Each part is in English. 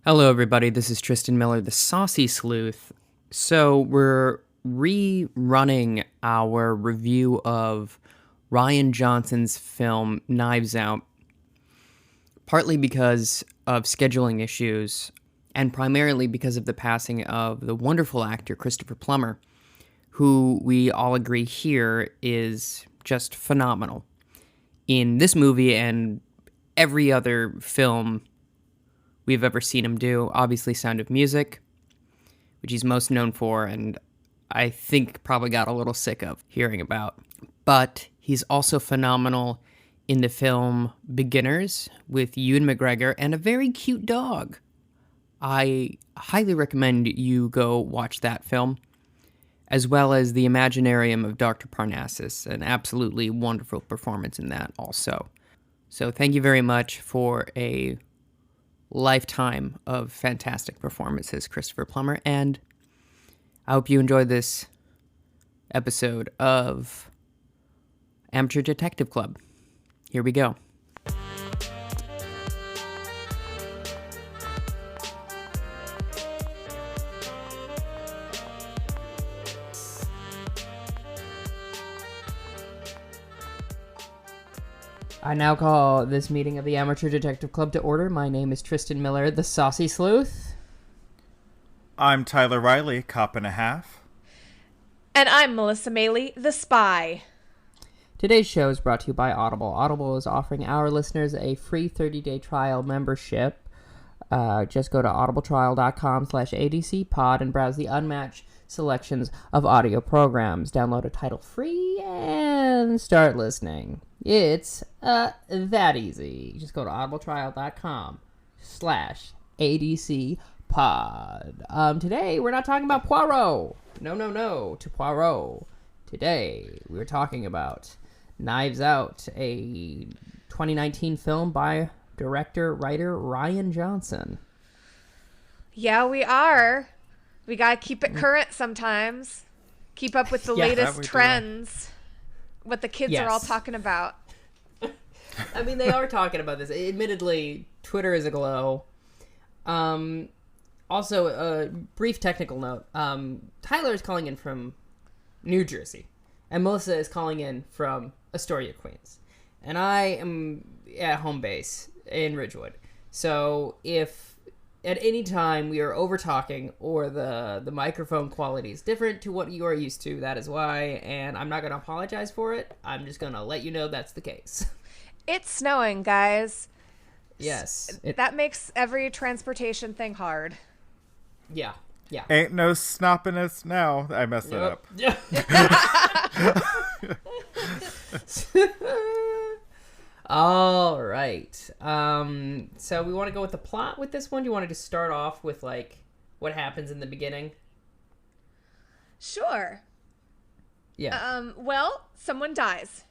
Hello, everybody. This is Tristan Miller, the Saucy Sleuth. So, we're rerunning our review of Rian Johnson's film Knives Out, partly because of scheduling issues, and primarily because of the passing of the wonderful actor Christopher Plummer, who we all agree here is just phenomenal in this movie and every other film we've ever seen him do. Obviously, Sound of Music, which he's most known for, and I think probably got a little sick of hearing about. But he's also phenomenal in the film Beginners with Ewan McGregor and a very cute dog. I highly recommend you go watch that film, as well as The Imaginarium of Dr. Parnassus, an absolutely wonderful performance in that also. So thank you very much for a lifetime of fantastic performances, Christopher Plummer, and I hope you enjoyed this episode of Amateur Detective Club. Here we go. I now call this meeting of the Amateur Detective Club to order. My name is Tristan Miller, the Saucy Sleuth. I'm Tyler Riley, cop and a half. And I'm Melissa Meli, the spy. Today's show is brought to you by Audible. Audible is offering our listeners a free 30-day trial membership. Just go to audibletrial.com/adcpod and browse the unmatched selections of audio programs. Download a title free and start listening. It's that easy. Just go to audibletrial.com/adcpod. Today, we're not talking about Poirot. No, to Poirot. Today, we're talking about Knives Out, a 2019 film by writer Rian Johnson. Yeah, we are. We gotta keep it current sometimes. Keep up with the latest trends. What the kids are all talking about. I mean, they are talking about this. Admittedly, Twitter is aglow. Also, a brief technical note. Tyler is calling in from New Jersey, and Melissa is calling in from Astoria, Queens. And I am at home base in Ridgewood. So if at any time we are over talking or the microphone quality is different to what you are used to, that is why, and I'm not going to apologize for it. I'm just going to let you know that's the case. It's snowing, guys. Yes. That makes every transportation thing hard. Yeah. Ain't no snoppiness now. I messed it up. All right. So we want to go with the plot with this one? Do you want to just start off with, like, what happens in the beginning? Sure. Yeah. Well, someone dies.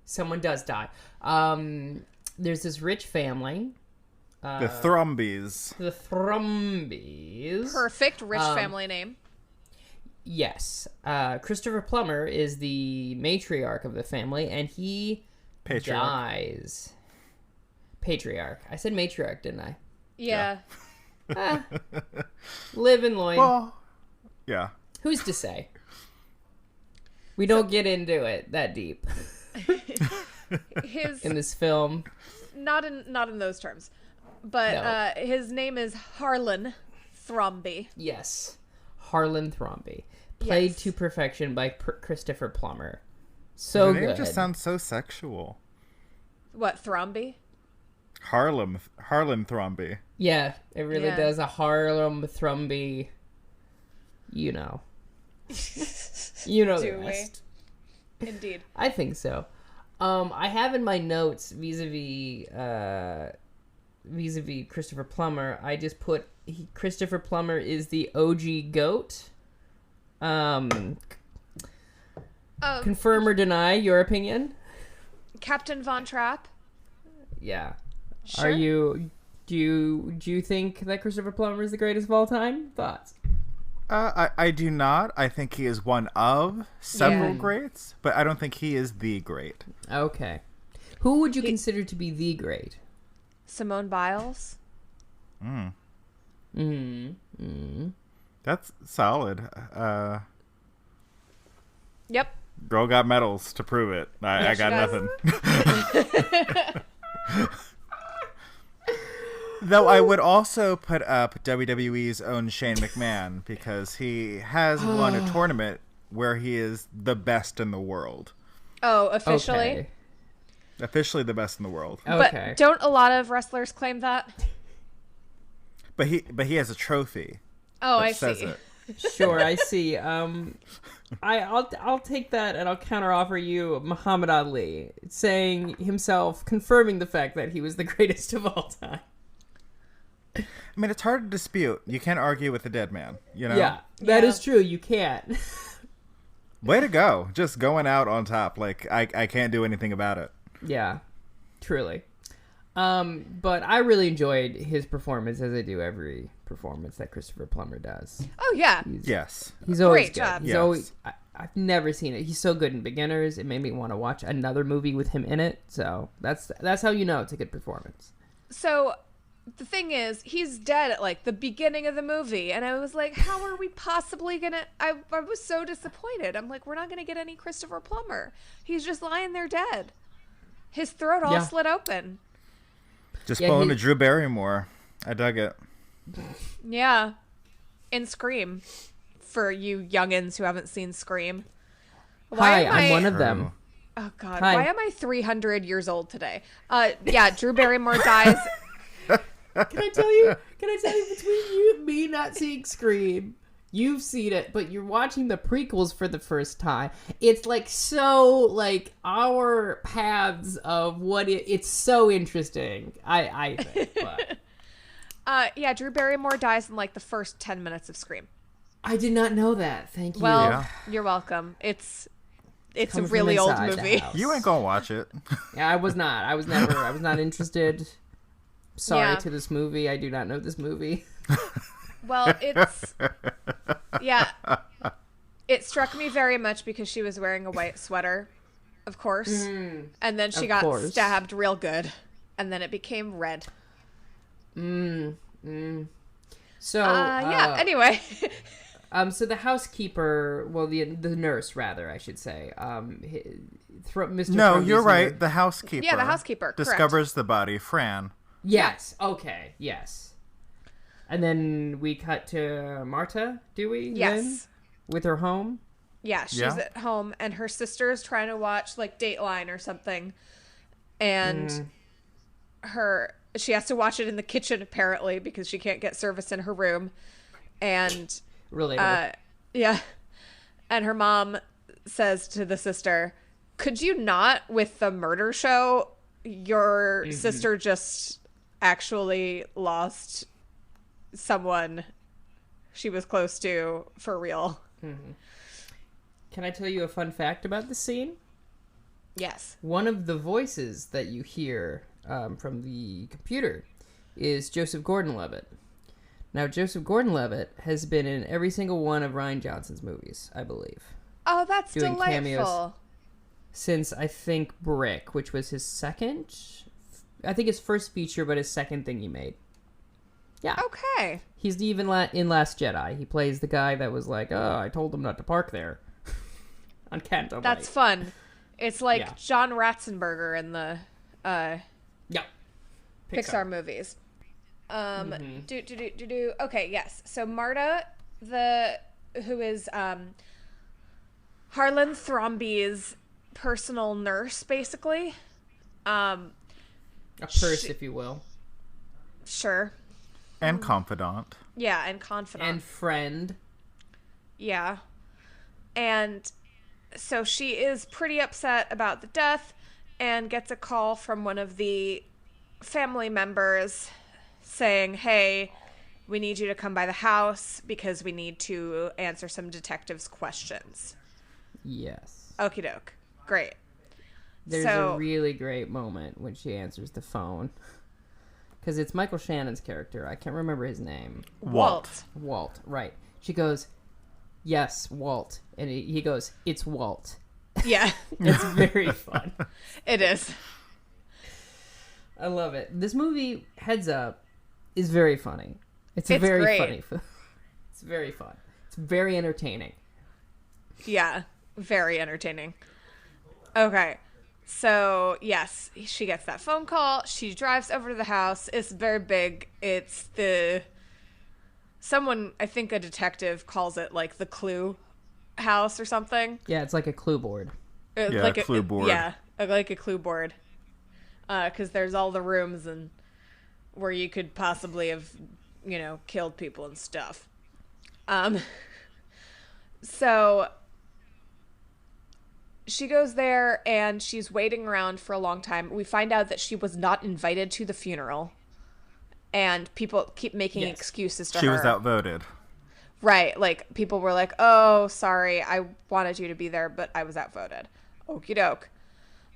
Someone does die. There's this rich family. The Thrumbies. The Thrumbies. Perfect rich family name. Yes. Christopher Plummer is the matriarch of the family, and he dies. Patriarch. I said matriarch, didn't I? Yeah. Live and loin. Well, yeah. Who's to say? We don't get into it that deep. In this film. Not in those terms. But no. His name is Harlan Thrombey. Yes. Harlan Thrombey. Played to perfection by Christopher Plummer. So good. It just sounds so sexual. What, Thrombey? Harlan Thrombey. Yeah, it really does. A Harlem Thrombey. You know. You know the rest. Indeed. I think so. I have in my notes vis-a-vis Christopher Plummer, I just put Christopher Plummer is the OG GOAT. Confirm or deny your opinion? Captain Von Trapp? Yeah. Sure. Do you think that Christopher Plummer is the greatest of all time? Thoughts? I do not. I think he is one of several greats, but I don't think he is the great. Okay. Who would you consider to be the great? Simone Biles? That's solid. Yep. Girl got medals to prove it. I got nothing. Though I would also put up WWE's own Shane McMahon because he has won a tournament where he is the best in the world. Oh, officially? Okay. Officially the best in the world. Okay. But don't a lot of wrestlers claim that? But he has a trophy. Oh, that I says see. It. Sure, I see. I'll take that and I'll counteroffer you Muhammad Ali, saying himself, confirming the fact that he was the greatest of all time. I mean, it's hard to dispute. You can't argue with a dead man, you know? Yeah, that is true. You can't. Way to go. Just going out on top. Like, I can't do anything about it. Yeah, truly. But I really enjoyed his performance, as I do every performance that Christopher Plummer does. Oh, yeah. He's always Great good. job. He's Yes. always, I've never seen it. He's so good in Beginners. It made me want to watch another movie with him in it. So that's how you know it's a good performance. So the thing is, he's dead at like the beginning of the movie, and I was like, how are we possibly gonna I was so disappointed. I'm like, we're not gonna get any Christopher Plummer. He's just lying there dead. His throat all slit open. Just pulling a Drew Barrymore. I dug it. Yeah. In Scream. For you youngins who haven't seen Scream. Hi, I'm one of them. Oh God, Hi. why am I 300 years old today? Yeah, Drew Barrymore dies. Can I tell you between you and me not seeing Scream, you've seen it, but you're watching the prequels for the first time. It's like so like our paths of what it's so interesting. I think. But. Yeah, Drew Barrymore dies in like the first 10 minutes of Scream. I did not know that. Thank you. Well, you're welcome. It's a really old movie. You ain't gonna watch it. Yeah, I was not. I was not interested. Sorry to this movie. I do not know this movie. Well, it struck me very much because she was wearing a white sweater, of course. And then she got stabbed real good. And then it became red. So, anyway. So the housekeeper, well, the nurse, rather, I should say, Mr. No, Trumby's you're right. nurse. The housekeeper. Yeah, the housekeeper. Discovers the body, Fran. Yes. Okay. Yes. And then we cut to Marta, do we? Yes. Then? With her home? Yeah, she's at home, and her sister's trying to watch, like, Dateline or something. And she has to watch it in the kitchen, apparently, because she can't get service in her room. And... Relatable. Yeah. And her mom says to the sister, could you not, with the murder show, your sister just actually lost someone she was close to for real? Can I tell you a fun fact about the scene? Yes. One of the voices that you hear from the computer is Joseph Gordon-Levitt. Now, Joseph Gordon-Levitt has been in every single one of Rian Johnson's movies, I believe. Oh, that's doing delightful. Cameos since, I think, Brick, which was his second... I think his first feature, but his second thing he made. Yeah. Okay. He's even in Last Jedi. He plays the guy that was like, oh, I told him not to park there. On Canto Bight. That's fun. It's like John Ratzenberger in the Pixar movies. Okay, yes. So Marta, who is Harlan Thrombey's personal nurse, basically. A purse, if you will. Sure. And confidant. Yeah, and confidant. And friend. Yeah. And so she is pretty upset about the death and gets a call from one of the family members saying, hey, we need you to come by the house because we need to answer some detectives' questions. Yes. Okie doke. Great. There's a really great moment when she answers the phone. Because it's Michael Shannon's character. I can't remember his name. Walt, right. She goes, yes, Walt. And he goes, it's Walt. Yeah. It's very fun. It is. I love it. This movie, heads up, is very funny. It's It's very great. funny. It's very fun. It's very entertaining. Yeah, very entertaining. Okay. So, yes, she gets that phone call. She drives over to the house. It's very big. It's someone, I think a detective calls it like the Clue house or something. Yeah, it's like a clue board. Yeah, Like clue board. Yeah, like a clue board. Because there's all the rooms and where you could possibly have, killed people and stuff. So she goes there and she's waiting around for a long time. We find out that she was not invited to the funeral, and people keep making Yes. excuses to She her. was outvoted. Right, like people were like, "Oh, sorry, I wanted you to be there, but I was outvoted." Okie doke.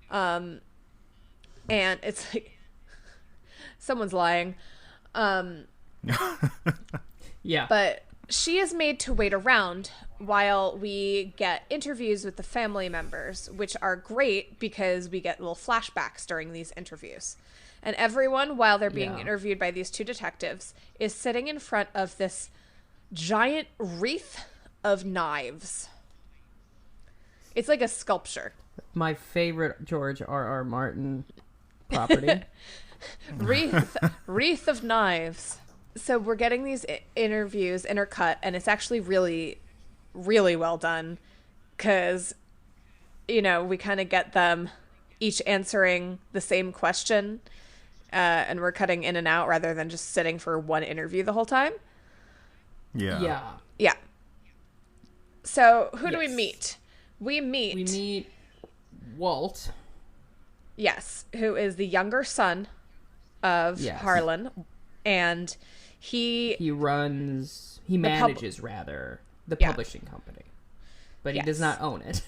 And it's like someone's lying. Yeah. But she is made to wait around while we get interviews with the family members, which are great because we get little flashbacks during these interviews. And everyone, while they're being Yeah. interviewed by these two detectives, is sitting in front of this giant wreath of knives. It's like a sculpture. My favorite George R.R. Martin property. Wreath of knives. So we're getting these interviews intercut, and it's actually really, really well done because, we kind of get them each answering the same question, and we're cutting in and out rather than just sitting for one interview the whole time. Yeah. Yeah. Yeah. So who do we Yes. meet? We meet Walt. yes, who is the younger son of Yes. Harlan, and he manages rather the Yeah. publishing company, but he Yes. does not own it.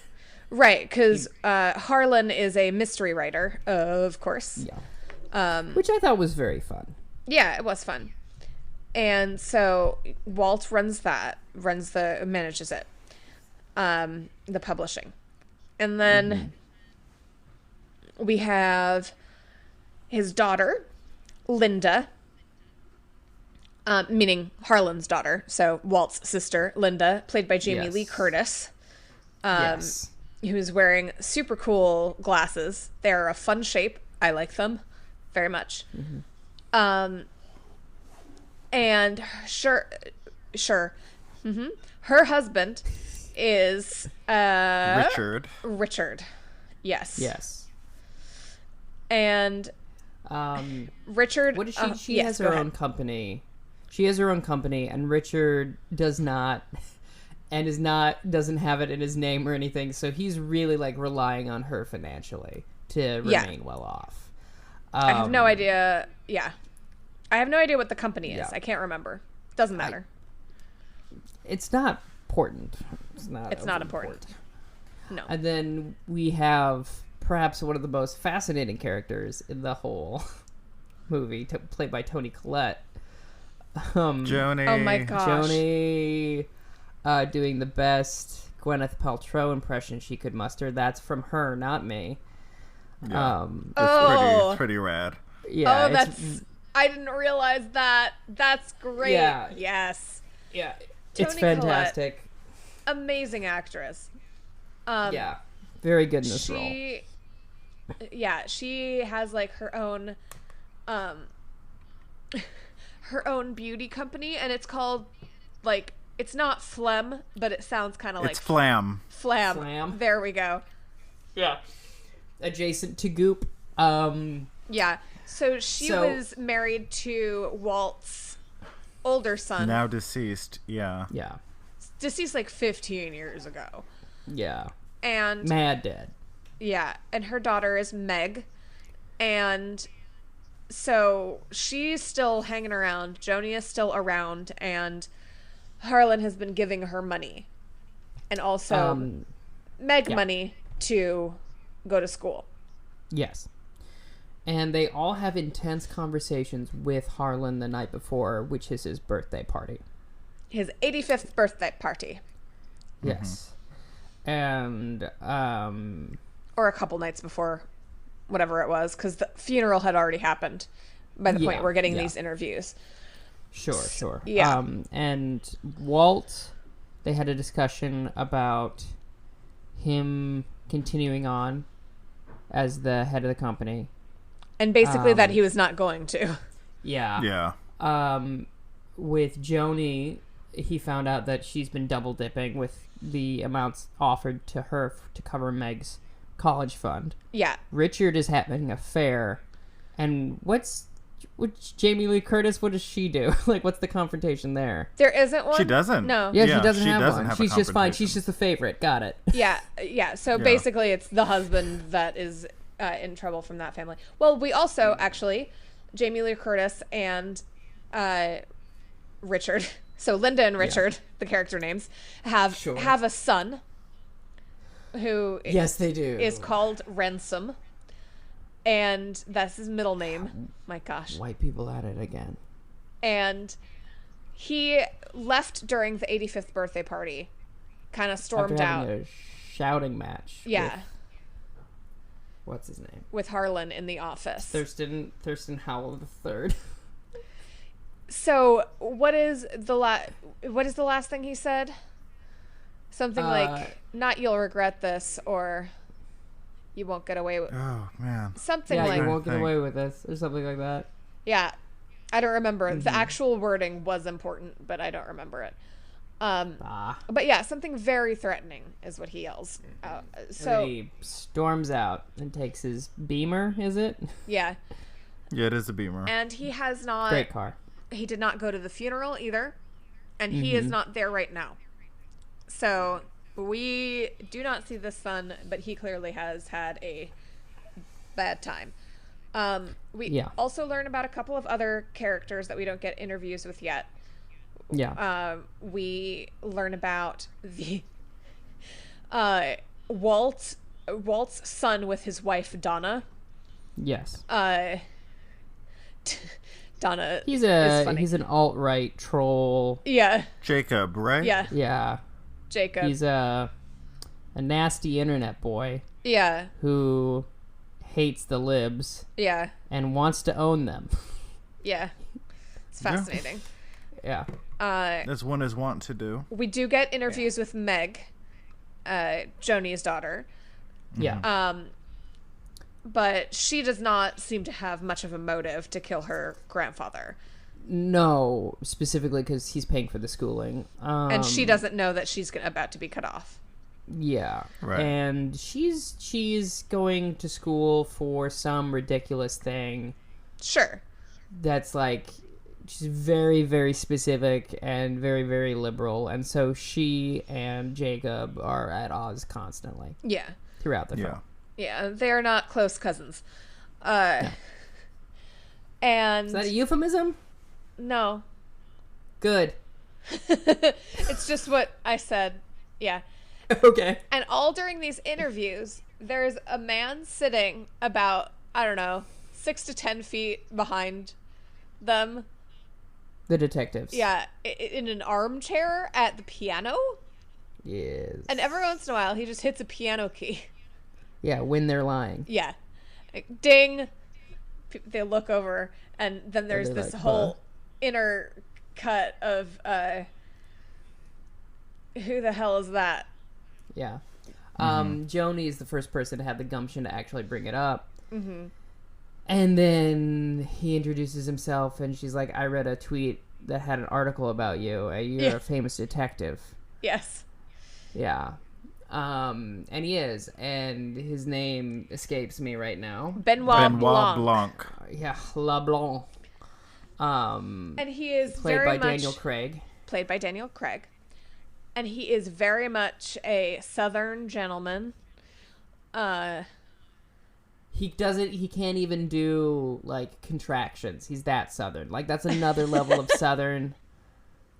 right, because Harlan is a mystery writer, of course. Yeah. Which I thought was very fun. Yeah, it was fun. And so Walt manages it, the publishing. And then we have his daughter, Linda, meaning Harlan's daughter. So Walt's sister, Linda, played by Jamie Yes. Lee Curtis, Yes. who's wearing super cool glasses. They're a fun shape. I like them very much. And sure. Her husband is Richard. Yes. Yes. And Richard. What is she? She yes, has go her ahead. own company. She has her own company, and Richard does not, and doesn't have it in his name or anything. So he's really like relying on her financially to remain well off. I have no idea. Yeah, I have no idea what the company is. Yeah. I can't remember. Doesn't matter. It's not important. It's not important. No. And then we have perhaps one of the most fascinating characters in the whole movie, played by Toni Collette. Joni. Oh my gosh. Joni doing the best Gwyneth Paltrow impression she could muster. That's from her, not me. Yeah. Oh. It's pretty rad. Yeah. Oh, that's. I didn't realize that. That's great. Yeah. Yes. Yeah. It's Toni fantastic. Amazing actress. Yeah. Very good in this role. Yeah, she has like her own beauty company, and it's called like, it's not Phlegm, but it sounds kind of like It's Flam. Flam. Flam. There we go. Yeah. Adjacent to Goop. Yeah. So she was married to Walt's older son, Now deceased. Yeah. Yeah. deceased like 15 years ago. Yeah. And Mad dead. yeah, and her daughter is Meg. And so she's still hanging around. Joni is still around, and Harlan has been giving her money. And also Meg money to go to school. Yes. And they all have intense conversations with Harlan the night before, which is his birthday party. His 85th birthday party. Yes. And, Or a couple nights before, whatever it was, because the funeral had already happened by the point we're getting these interviews. Sure. Yeah. And Walt, they had a discussion about him continuing on as the head of the company. And basically that he was not going to. Yeah. Yeah. With Joni, he found out that she's been double dipping with the amounts offered to her to cover Meg's college fund. Yeah. Richard is having an affair. And what's Jamie Lee Curtis? What does she do? Like, what's the confrontation there? There isn't one? She doesn't. No. Yeah, she doesn't have one. have a She's just fine. confrontation. She's just the favorite. Got it. Yeah. So basically it's the husband that is in trouble from that family. Well, we also, actually, Jamie Lee Curtis and Richard, so Linda and Richard, the character names, have a son who Yes, they do. is called Ransom, and that's his middle name. My gosh. White people at it again. And he left during the 85th birthday party, kind of stormed After out. having a shouting match. Yeah, What's his name? with Harlan in the office. Thurston Howell III. So what is the last thing he said? Something like, "Not you'll regret this," or "You won't get away with." Oh man. Something Yeah, like, you won't get Thing. away with this, or something like that. yeah. I don't remember. The actual wording was important, but I don't remember it. But yeah, something very threatening is what he yells. So He storms out and takes his Beamer, is it? yeah, Yeah, it is a Beamer. and he has not. Great car. He did not go to the funeral either, and he is not there right now. So we do not see the son, but he clearly has had a bad time. We also learn about a couple of other characters that we don't get interviews with yet. Yeah. We learn about the Walt's son with his wife Donna. Yes. Donna He's is funny. an alt-right troll. Yeah, Jacob, right? yeah, Yeah. Jacob. He's a nasty internet boy Yeah, who hates the libs yeah, and wants to own them. yeah. It's fascinating. Yeah. As one is wont to do. We do get interviews with Meg, Joni's daughter. Yeah. But she does not seem to have much of a motive to kill her grandfather. No, specifically because he's paying for the schooling. And she doesn't know that she's about to be cut off. Yeah. Right. And she's going to school for some ridiculous thing Sure. that's like, she's very, very specific and very, very liberal. And so she and Jacob are at odds constantly Yeah. throughout the film. Yeah. Yeah, they're not close cousins. And Is that a euphemism? no. Good. It's just what I said. Yeah. Okay. And all during these interviews, there's a man sitting about, I don't know, 6 to 10 feet behind them. The detectives. Yeah, in an armchair at the piano. Yes. And every once in a while, he just hits a piano key. Yeah, when they're lying. Yeah. Like, ding. They look over, and then there's they're this like, whole inner cut of, who the hell is that? Yeah. Joni is the first person to have the gumption to actually bring it up. Mm-hmm. And then he introduces himself, and she's like, I read a tweet that had an article about you. You're a famous detective. Yes. Yeah. And he is. And his name escapes me right now. Benoit Blanc. Yeah, LeBlanc. And he is Played very by much... Daniel Craig. Played by Daniel Craig. And he is very much a Southern gentleman. He can't even do, like, contractions. He's that Southern. Like, that's another level of Southern.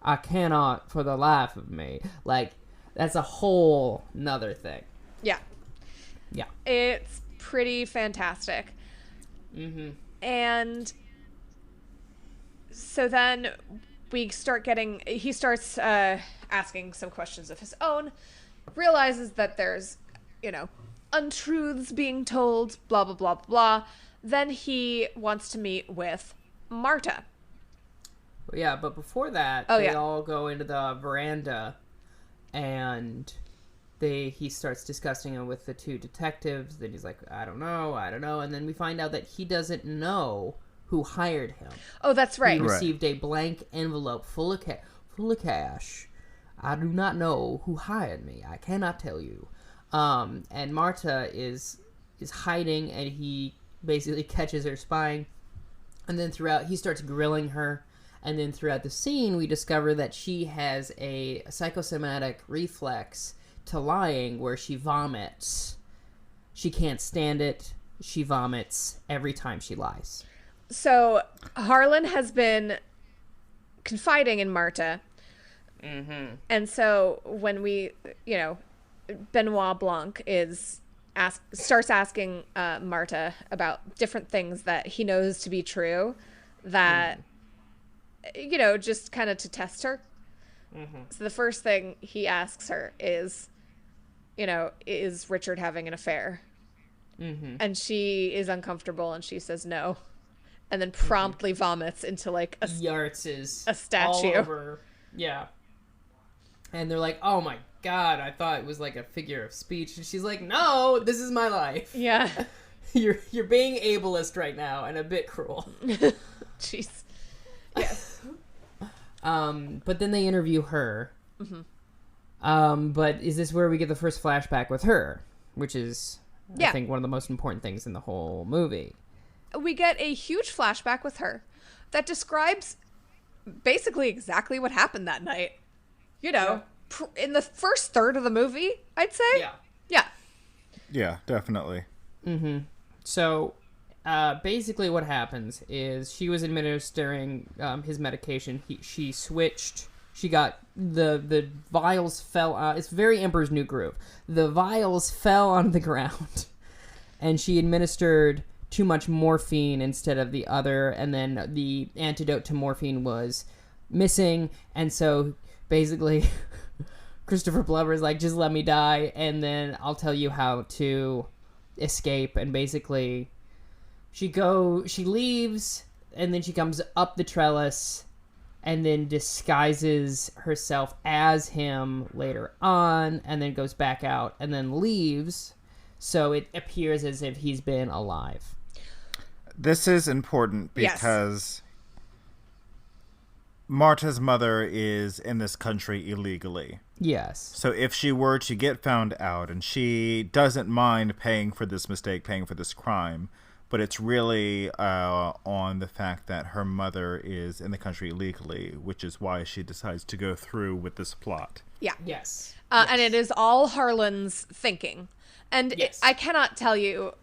I cannot for the life of me. Like, that's a whole nother thing. Yeah. Yeah. It's pretty fantastic. Mm-hmm. And so then he starts asking some questions of his own, realizes that there's, untruths being told, blah, blah, blah, blah. Then he wants to meet with Marta. Yeah, but before that, they all go into the veranda, and he starts discussing it with the two detectives. Then he's like, I don't know, and then we find out that he doesn't know who hired him. Oh, that's right. He received a blank envelope full of cash. I do not know who hired me. I cannot tell you. And Marta is hiding, and he basically catches her spying. And then he starts grilling her. And then throughout the scene, we discover that she has a psychosomatic reflex to lying where she vomits. She can't stand it. She vomits every time she lies. So Harlan has been confiding in Marta. Mm-hmm. And so when Benoit Blanc starts asking Marta about different things that he knows to be true that, just kind of to test her. Mm-hmm. So the first thing he asks her is, is Richard having an affair? Mm-hmm. And she is uncomfortable and she says no. And then promptly vomits into like a statue. All over. Yeah. And they're like, oh my God, I thought it was like a figure of speech. And she's like, no, this is my life. Yeah. You're being ableist right now and a bit cruel. Jeez. Yes. But then they interview her. Mm-hmm. But is this where we get the first flashback with her? Which is, I think, one of the most important things in the whole movie. We get a huge flashback with her that describes basically exactly what happened that night. In the first third of the movie, I'd say. Yeah. Yeah. Yeah, definitely. Mm-hmm. So, basically what happens is she was administering his medication. She switched. She got the vials fell out. It's very Emperor's New Groove. The vials fell on the ground, and she administered too much morphine instead of the other, and then the antidote to morphine was missing, and so basically Christopher Plummer is like, just let me die, and then I'll tell you how to escape. And basically she leaves, and then she comes up the trellis and then disguises herself as him later on, and then goes back out and then leaves, so it appears as if he's been alive. This is important because Marta's mother is in this country illegally. Yes. So if she were to get found out, and she doesn't mind paying for this mistake, paying for this crime, but it's really on the fact that her mother is in the country illegally, which is why she decides to go through with this plot. Yeah. Yes. And it is all Harlan's thinking. And I cannot tell you,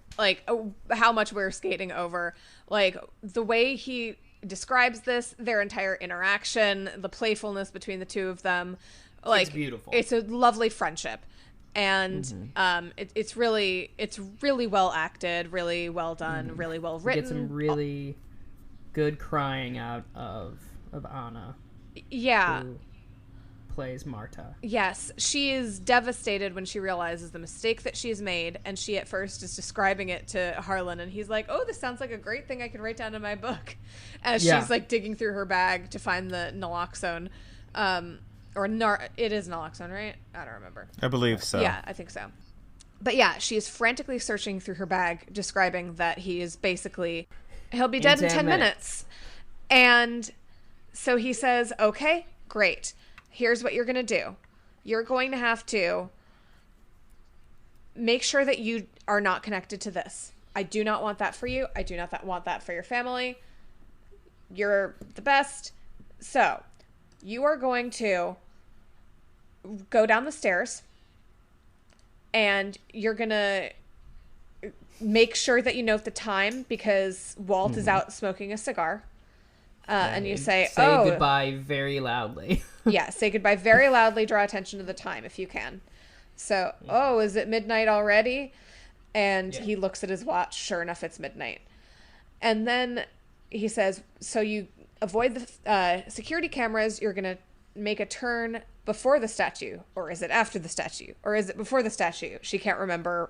how much we're skating over. The way he describes this, their entire interaction, the playfulness between the two of them. It's beautiful. It's a lovely friendship. And it's really well acted, really well done, really well written. Get some really good crying out of Anna. Yeah. Who plays Marta. Yes, she is devastated when she realizes the mistake that she's made, and she at first is describing it to Harlan, and he's like, oh, this sounds like a great thing I could write down in my book, as she's digging through her bag to find the naloxone. It is naloxone, right? I don't remember. I believe so. Yeah, I think so. But yeah, she is frantically searching through her bag, describing that he is basically, he'll be dead in 10 minutes. And so he says, okay, great. Here's what you're going to do. You're going to have to make sure that you are not connected to this. I do not want that for you. I do not want that for your family. You're the best. So you are going to go down the stairs, and you're going to make sure that you note the time, because Walt is out smoking a cigar. And you say goodbye very loudly. Yeah, say goodbye very loudly. Draw attention to the time if you can. So, is it midnight already? And he looks at his watch. Sure enough, it's midnight. And then he says, so you avoid the security cameras. You're going to make a turn before the statue. Or is it after the statue? Or is it before the statue? She can't remember.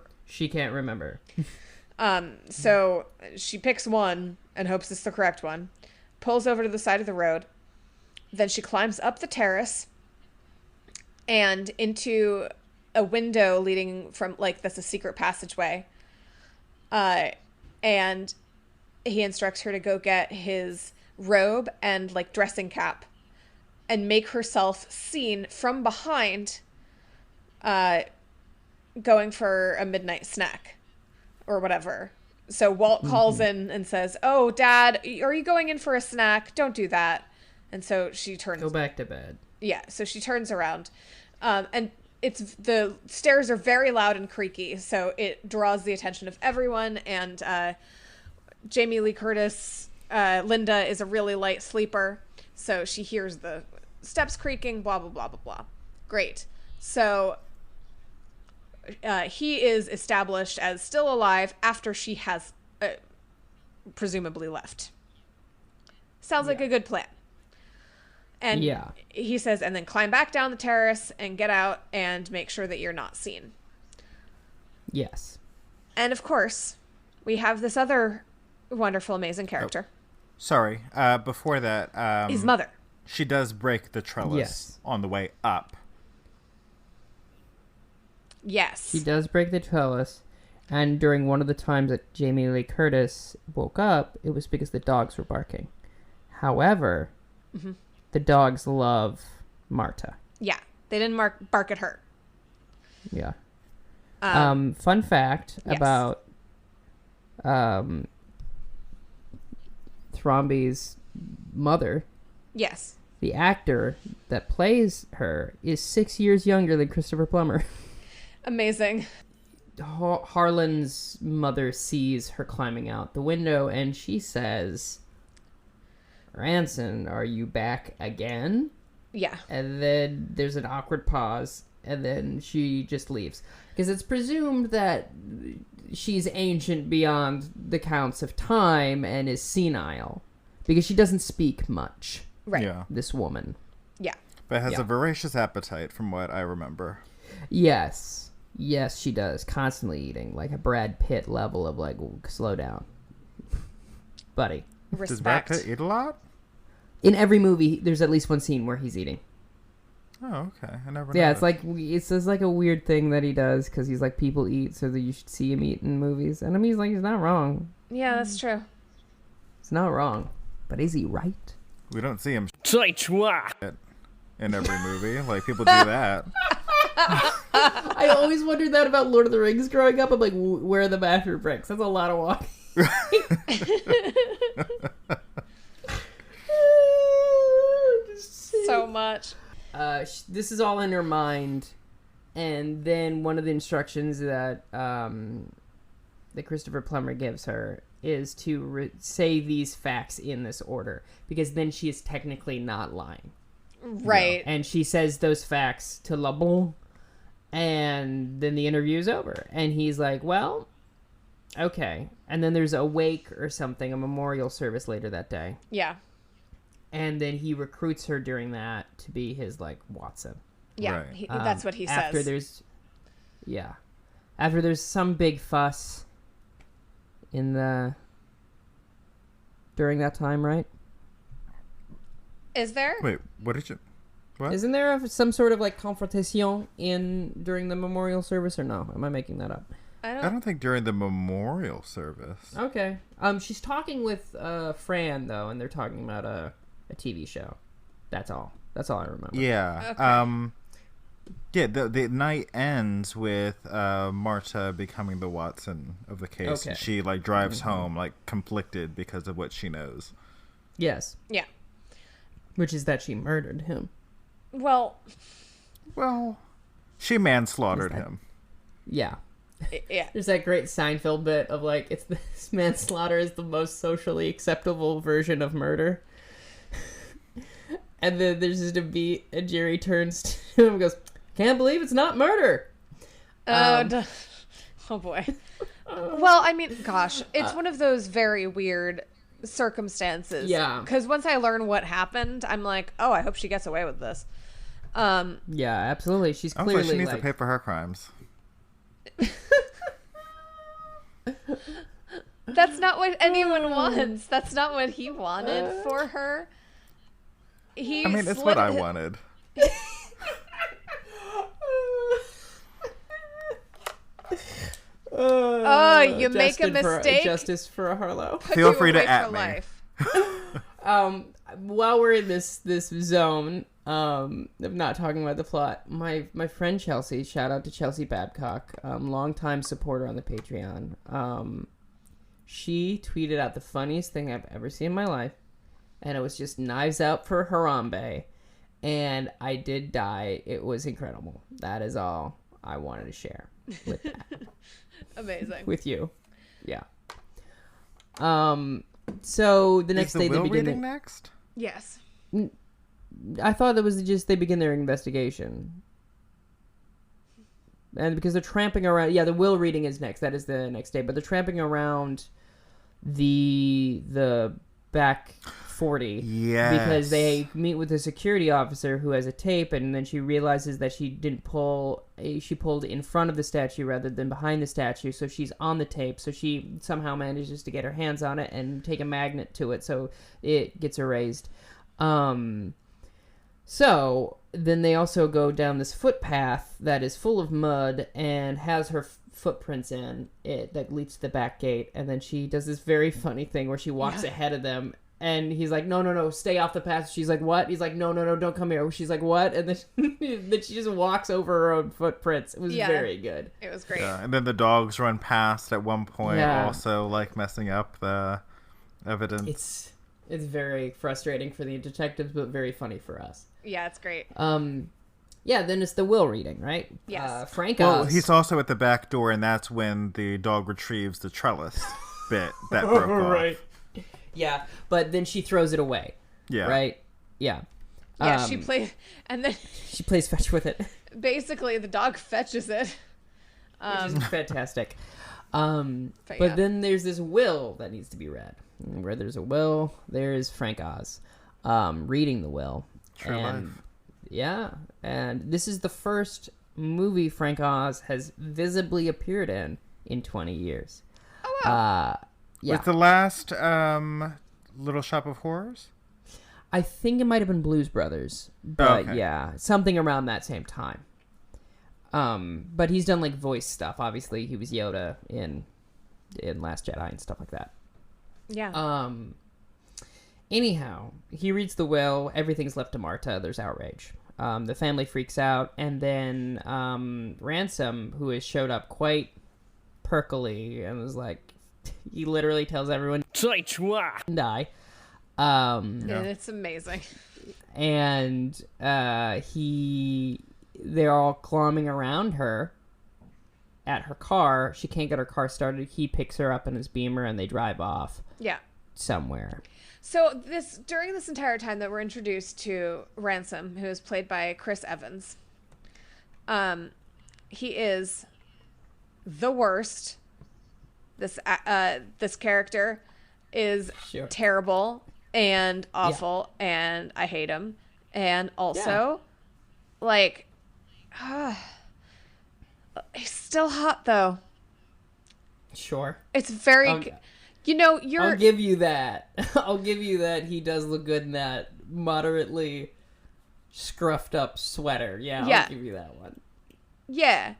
So she picks one and hopes it's the correct one. Pulls over to the side of the road, Then she climbs up the terrace and into a window leading from, like, that's a secret passageway. And he instructs her to go get his robe and, like, dressing cap and make herself seen from behind, going for a midnight snack or whatever. So Walt calls in and says, "Oh, Dad, are you going in for a snack? Don't do that." And so she turns... Go back to bed. Yeah, so she turns around. And the stairs are very loud and creaky, so it draws the attention of everyone. And Jamie Lee Curtis, Linda, is a really light sleeper, so she hears the steps creaking, blah, blah, blah, blah, blah. Great. So he is established as still alive after she has presumably left. Sounds like a good plan. And he says, and then climb back down the terrace and get out and make sure that you're not seen. Yes. And of course, we have this other wonderful, amazing character. Sorry. Before that, his mother. She does break the trellis on the way up. Yes. She does break the trellis. And during one of the times that Jamie Lee Curtis woke up, it was because the dogs were barking. However, the dogs love Marta. Yeah. They didn't bark at her. Yeah. Fun fact about Thromby's mother. Yes. The actor that plays her is 6 years younger than Christopher Plummer. Amazing. Harlan's mother sees her climbing out the window and she says, "Ranson, are you back again?" Yeah. And then there's an awkward pause and then she just leaves. Because it's presumed that she's ancient beyond the counts of time and is senile. Because she doesn't speak much. Right. Yeah. This woman. Yeah. But has a voracious appetite, from what I remember. Yes. Yes, she does. Constantly eating. Like a Brad Pitt level of, like, slow down. Buddy. Respect. Does Brad Pitt eat a lot? In every movie, there's at least one scene where he's eating. Oh, okay. I never Yeah, noticed. it's just like a weird thing that he does because he's like, people eat so that you should see him eat in movies. And I mean, he's not wrong. Yeah, that's true. It's not wrong. But is he right? We don't see him in every movie. Like, people do that. I always wondered that about Lord of the Rings growing up. I'm like, where are the bathroom breaks? That's a lot of walking. So much. This is all in her mind. And then one of the instructions that that Christopher Plummer gives her is to say these facts in this order. Because then she is technically not lying. Right. And she says those facts to LeBlanc. And then the interview is over. And he's like, well, okay. And then there's a wake or something, a memorial service later that day. Yeah. And then he recruits her during that to be his, like, Watson. Yeah, Right. That's what he After says. After there's some big fuss during that time, right? Is there? Wait, what did you... What? Isn't there some sort of, like, confrontation during the memorial service, or no? Am I making that up? I I don't think during the memorial service. Okay. She's talking with Fran, though, and they're talking about a TV show. That's all. That's all I remember. Yeah. Okay. Yeah, the night ends with Marta becoming the Watson of the case. Okay. And she, like, drives home, like, conflicted because of what she knows. Yes. Yeah. Which is that she murdered him. Well, she manslaughtered him. Yeah. yeah. There's that great Seinfeld bit of, like, it's this manslaughter is the most socially acceptable version of murder. And then there's just a beat, and Jerry turns to him and goes, "Can't believe it's not murder." Oh boy. Well, I mean, gosh, it's one of those very weird circumstances. Yeah. Because once I learn what happened, I'm like, oh, I hope she gets away with this. Yeah, absolutely. She's I was clearly like, she needs like, to pay for her crimes. That's not what anyone wants. That's not what he wanted for her. he I mean, it's what I slit- wanted. Oh, you make a mistake. Justice for Harlow. Put Feel you free to away at for me. life. While we're in this zone of not talking about the plot, my friend Chelsea, shout out to Chelsea Babcock, longtime supporter on the Patreon. She tweeted out the funniest thing I've ever seen in my life, and it was just Knives Out for Harambe, and I did die. It was incredible. That is all I wanted to share with that. Amazing. With you. Yeah. So the next Is the day they will begin reading next? Yes. I thought that was just they begin their investigation. And because they're tramping around, the will reading is next. That is the next day, but they're tramping around the back 40. Yes. Because they meet with a security officer who has a tape, and then she realizes that she pulled in front of the statue rather than behind the statue, so she's on the tape, so she somehow manages to get her hands on it and take a magnet to it, so it gets erased. So then they also go down this footpath that is full of mud and has her footprints in it that leads to the back gate, and then she does this very funny thing where she walks ahead of them, and he's like, no, stay off the path. She's like, what? He's like, no, don't come here. She's like, what? And then then she just walks over her own footprints. It was very good. It was great. Yeah, and then the dogs run past at one point, Yeah. also like messing up the evidence. It's very frustrating for the detectives, but very funny for us. Yeah, it's great. Yeah, then it's the will reading, right? Yes. Frank Well, Oz. he's also at the back door, and that's when the dog retrieves the trellis bit that broke off. Right. Yeah, but then she throws it away. Yeah. Right? Yeah. Yeah, she plays, and then She plays fetch with it, basically the dog fetches it. which is fantastic. But But then there's this will that needs to be read. And where there's a will, there's Frank Oz reading the will. True and, life. Yeah, and this is the first movie Frank Oz has visibly appeared in 20 years. Oh, wow. Yeah. Was the last Little Shop of Horrors? I think it might have been Blues Brothers, but Okay. yeah, something around that same time. But he's done like voice stuff. Obviously, he was Yoda in Last Jedi and stuff like that. Yeah. Anyhow, he reads the will. Everything's left to Marta. There's outrage. The family freaks out, and then Ransom, who has showed up quite perkily and was like, he literally tells everyone to die. And it's amazing. And they're all clombing around her at her car. She can't get her car started. He picks her up in his Beamer, and they drive off Yeah. somewhere. So during this entire time that we're introduced to Ransom, who is played by Chris Evans, he is the worst. This character is Sure. terrible and awful, and I hate him. And also, like, he's still hot though. Sure. It's very, I'll give you that. I'll give you that. He does look good in that moderately scruffed up sweater. Yeah, Yeah. I'll give you that one. yeah.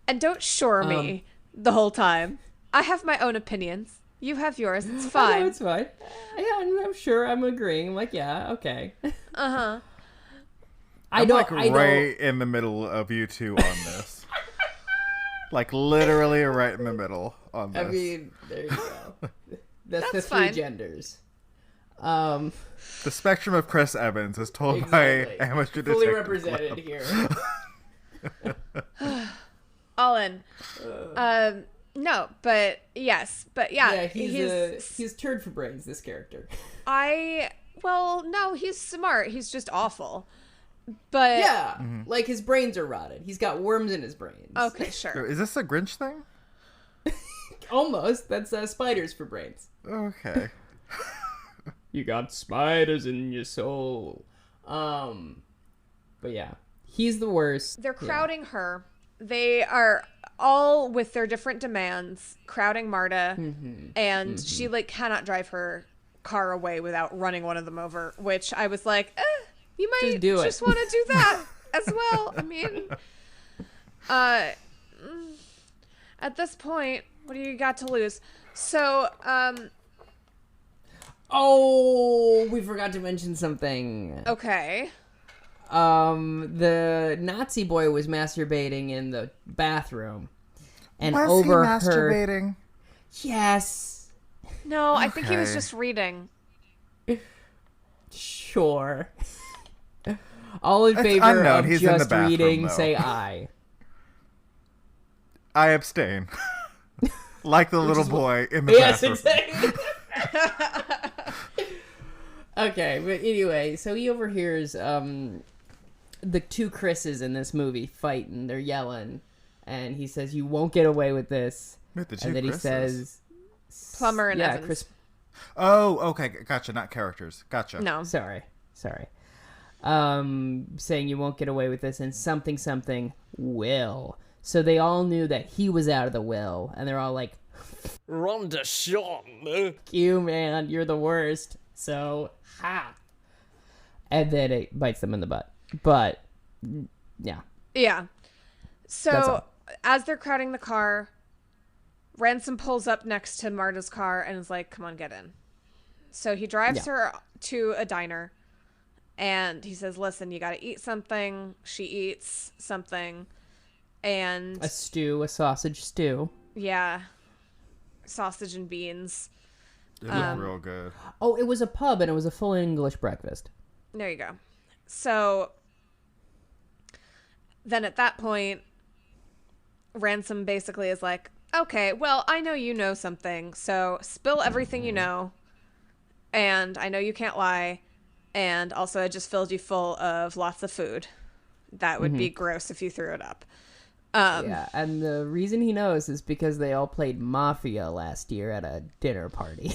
And don't shore me the whole time. I have my own opinions. You have yours. It's fine. No, it's fine. Yeah, I'm sure. I'm agreeing. I'm like, yeah, okay. Uh-huh. I'm right in the middle of you two on this. Like literally right in the middle on this. I mean, there you go. That's the three fine. genders. The spectrum of Chris Evans is told Exactly. by Amateur Fully Detective represented Club. here. All in. No, but yes. But yeah, he's turd for brains, this character. no, he's smart. He's just awful. But Yeah, like his brains are rotted. He's got worms in his brains. okay, sure. Is this a Grinch thing? Almost. That's spiders for brains. Okay. You got spiders in your soul. But yeah, he's the worst. They're crowding her. They are all with their different demands crowding Marta, and she like cannot drive her car away without running one of them over, which I was like, you might just want to do that as well. I mean, at this point, what do you got to lose? So, Oh, we forgot to mention something. okay. The Nazi boy was masturbating in the bathroom. And Was overheard... he masturbating? Yes. No, I think he was Okay. just reading. Sure. All in It's favor unknown. of He's in the just bathroom, reading, though. say aye. I abstain. Like the little boy in the Yes, bathroom. exactly. Okay, but anyway, so he overhears the two Chris's in this movie fighting. They're yelling, and he says, "You won't get away with this." Wait, the two And then Chris's? he says, Plummer and "Yeah, Evans. Chris." Oh, okay, gotcha. Not characters. Gotcha. No. Sorry. Saying you won't get away with this, and something will. So they all knew that he was out of the will, and they're all like, "Rhonda Shawn, you man, you're the worst." So ha. And then it bites them in the butt. But yeah, Yeah. That's So all. as they're crowding the car, Ransom pulls up next to Marta's car and is like, "Come on, get in." So he drives her to a diner, and he says, "Listen, you got to eat something." She eats something, and a sausage stew. yeah, sausage and beans. It was real good. Oh, it was a pub, and it was a full English breakfast. There you go. So then at that point, Ransom basically is like, "Okay, well, I know you know something, so spill everything you know. And I know you can't lie. And also, I just filled you full of lots of food. That would be gross if you threw it up." Yeah, and the reason he knows is because they all played Mafia last year at a dinner party,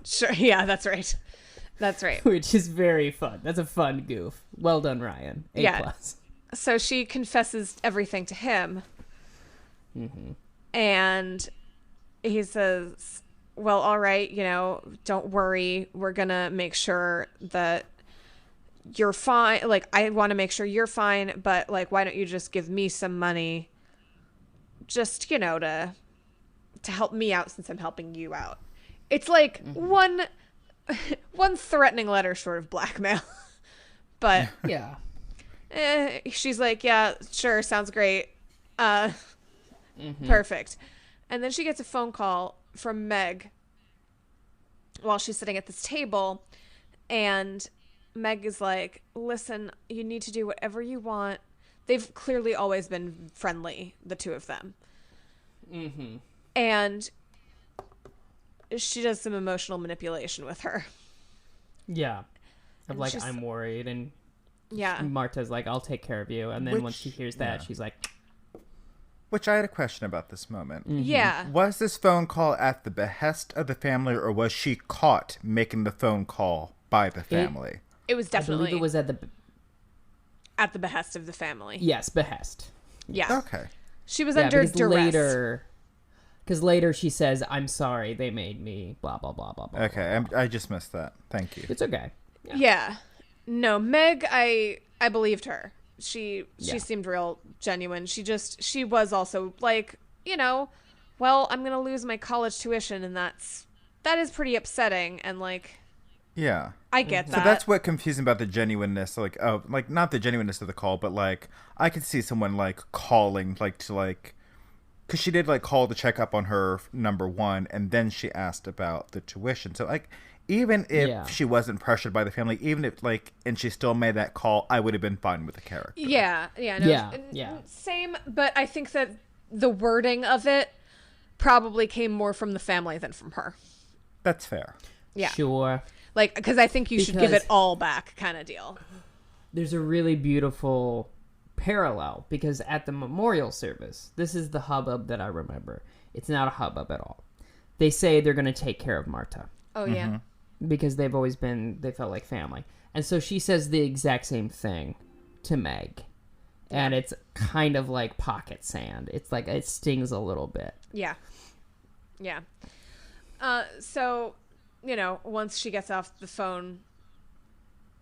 Sure. Yeah, that's right. That's right. which is very fun. That's a fun goof. Well done, Ryan. A+. Yeah. So she confesses everything to him. And he says, "Well, all right, don't worry. We're going to make sure that you're fine. Like, I want to make sure you're fine, but, like, why don't you just give me some money just, to help me out since I'm helping you out." It's like one threatening letter short of blackmail. But Yeah. she's like, "Yeah, sure, sounds great. Perfect." And then she gets a phone call from Meg while she's sitting at this table, and Meg is like, "Listen, you need to do whatever you want." They've clearly always been friendly, the two of them. And she does some emotional manipulation with her. Yeah. And Like, she's- I'm worried, and Yeah. Marta's like, "I'll take care of you." And then once Which- she hears that, yeah. she's like, Which I had a question about this moment. Yeah. Was this phone call at the behest of the family, or was she caught making the phone call by the family? It was I definitely believe it was at the, at the behest of the family. yes, behest. Yeah. Okay. She was Yeah, under because duress. later she says, "I'm sorry, they made me, blah, blah, blah, blah, blah." Okay, I just missed that. Thank you. It's okay. Yeah. No, Meg, I believed her. She Yeah. seemed real genuine. She was also like, well, I'm going to lose my college tuition, and that is pretty upsetting, and like, Yeah. I get So that. that's what confused me about the genuineness, like not the genuineness of the call, but like I could see someone like calling because she did like call to check up on her number one, and then she asked about the tuition. So like even if she wasn't pressured by the family, even if and she still made that call, I would have been fine with the character. Yeah, no, Yeah. same, but I think that the wording of it probably came more from the family than from her. That's fair. Yeah. Sure. Like, because I think you should give Because- it all back kind of deal. There's a really beautiful parallel, because at the memorial service, this is the hubbub that I remember. It's not a hubbub at all. They say they're going to take care of Marta Oh, yeah. because they felt like family. And so she says the exact same thing to Meg. And it's kind of like pocket sand. It's like it stings a little bit. Yeah. Yeah. So once she gets off the phone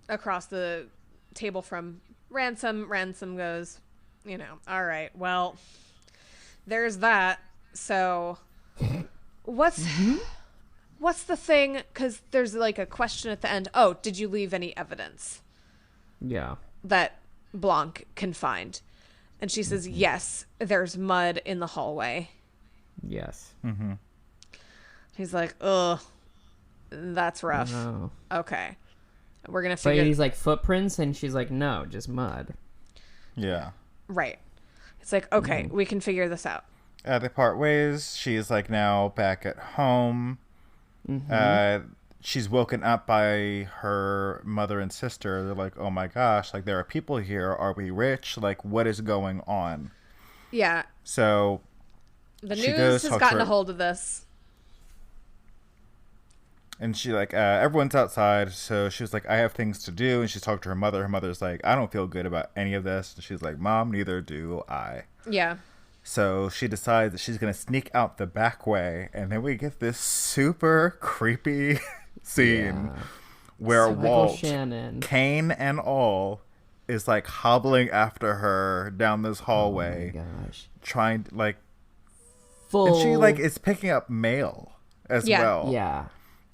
across the table from Ransom goes, all right, well, there's that. So what's the thing? Because there's like a question at the end. Oh, did you leave any evidence? Yeah. That Blanc can find. And she says, yes, there's mud in the hallway. Yes. Mm-hmm. He's like, ugh, that's rough. Oh. Okay. We're going to But figure... he's like, footprints? And she's like, no, just mud. Yeah. Right. It's like, okay, we can figure this out. They part ways. She's like now back at home. Mm-hmm. She's woken up by her mother and sister. They're like, oh my gosh, like there are people here. Are we rich? Like, what is going on? Yeah. So the she news goes has talk gotten to a hold of this. And she like, everyone's outside. So she was like, I have things to do. And she's talking to her mother. Her mother's like, I don't feel good about any of this. And she's like, Mom, neither do I. Yeah. So she decides that she's going to sneak out the back way. And then we get this super creepy scene where Walt, Shannon, cane and all, is like hobbling after her down this hallway. Oh my gosh. Trying to like... Full... And she like is picking up mail as well. Yeah.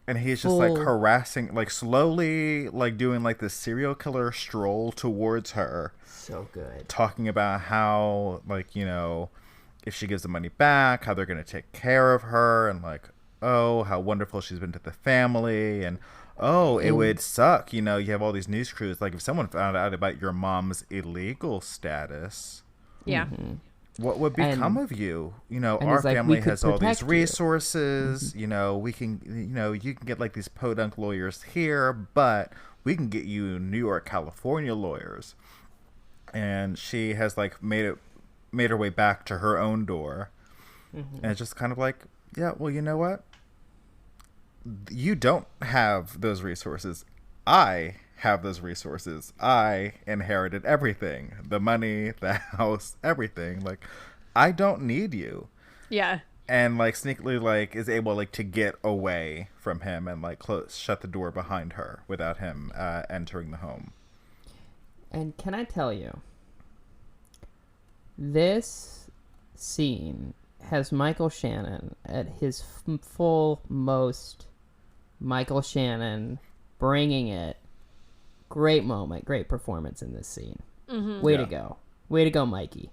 And he's just like harassing, like slowly like doing like this serial killer stroll towards her. So good. Talking about how like, if she gives the money back, how they're going to take care of her, and like, oh, how wonderful she's been to the family, and oh, it would suck, you have all these news crews, like if someone found out about your mom's illegal status, Yeah. what would become of you? Our like, family we could has all these protect you. resources, we can, you can get like these podunk lawyers here, but we can get you New York, California lawyers. And she has like made her way back to her own door. And it's just kind of like, yeah, well, you know what? You don't have those resources. I have those resources. I inherited everything. The money, the house, everything. Like, I don't need you. Yeah. And like sneakily like is able like to get away from him and like shut the door behind her without him entering the home. And can I tell you, this scene has Michael Shannon at his full most Michael Shannon, bringing it. Great moment, great performance in this scene. Mm-hmm. Way to go. Way to go, Mikey.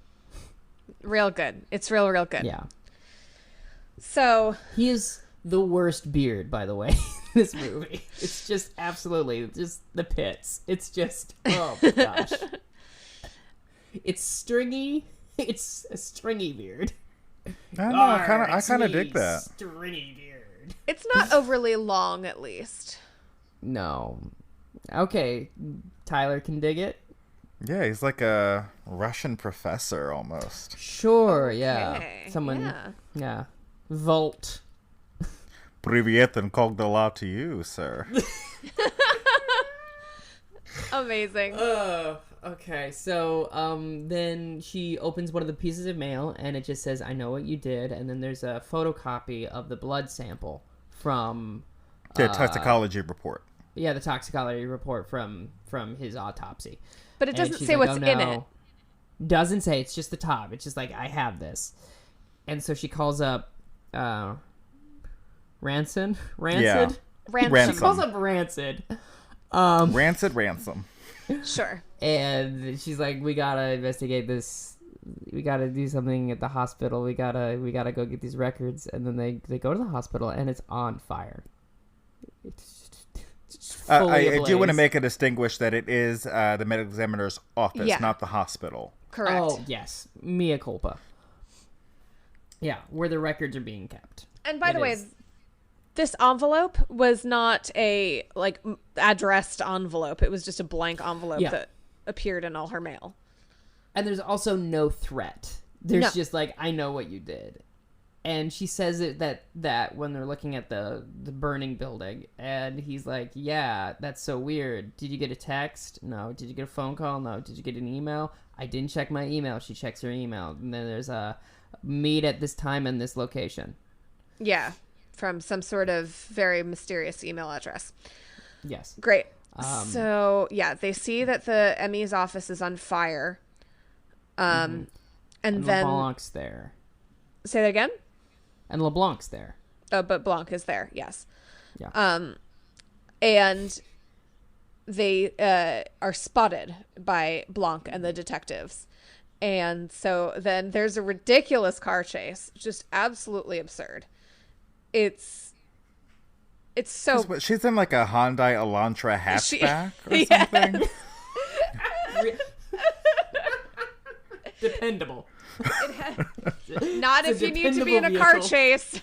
Real good. It's real good. Yeah. So... He is the worst beard, by the way, in this movie. It's just absolutely just the pits. It's just, oh my gosh. It's stringy. It's a stringy beard. I don't know. I kind of dig that. Stringy beard. It's not overly long, at least. No. Okay, Tyler can dig it. Yeah, he's like a Russian professor almost. Sure, Okay, yeah. Someone, yeah. Volt. Привет and Kogdala to you, sir. Amazing. Okay, so then she opens one of the pieces of mail, and it just says, I know what you did, and then there's a photocopy of the blood sample from... The toxicology report. Yeah, the toxicology report from his autopsy. But it doesn't say what's in it. Doesn't say, it's just the top. It's just like, I have this. And so she calls up Rancid? Yeah. Ransom. She calls up Rancid. Rancid Ransom. Sure. And she's like, we gotta investigate this. We gotta do something at the hospital. We gotta go get these records. And then they go to the hospital, and it's on fire. It's just I do want to make a distinguish that it is the medical examiner's office, Yeah. not the hospital. Correct. Oh, yes. Mea culpa. Yeah, where the records are being kept. And by the way, this envelope was not a addressed envelope. It was just a blank envelope that appeared in all her mail. And there's also no threat. There's No. just like, I know what you did. And she says it that when they're looking at the burning building, and he's like, yeah, that's so weird. Did you get a text? No. Did you get a phone call? No. Did you get an email? I didn't check my email. She checks her email. And then there's a meet at this time and this location. Yeah. from some sort of very mysterious email address. Yes. Great. So, yeah, they see that the Emmy's office is on fire. And then... LeBlanc's there. Say that again? And LeBlanc's there. Oh, but Blanc is there, yes. Yeah. And they are spotted by Blanc and the detectives. And so then there's a ridiculous car chase, just absolutely absurd. It's so... She's in like a Hyundai Elantra hatchback or something. Dependable. Not if you need to be in a car chase.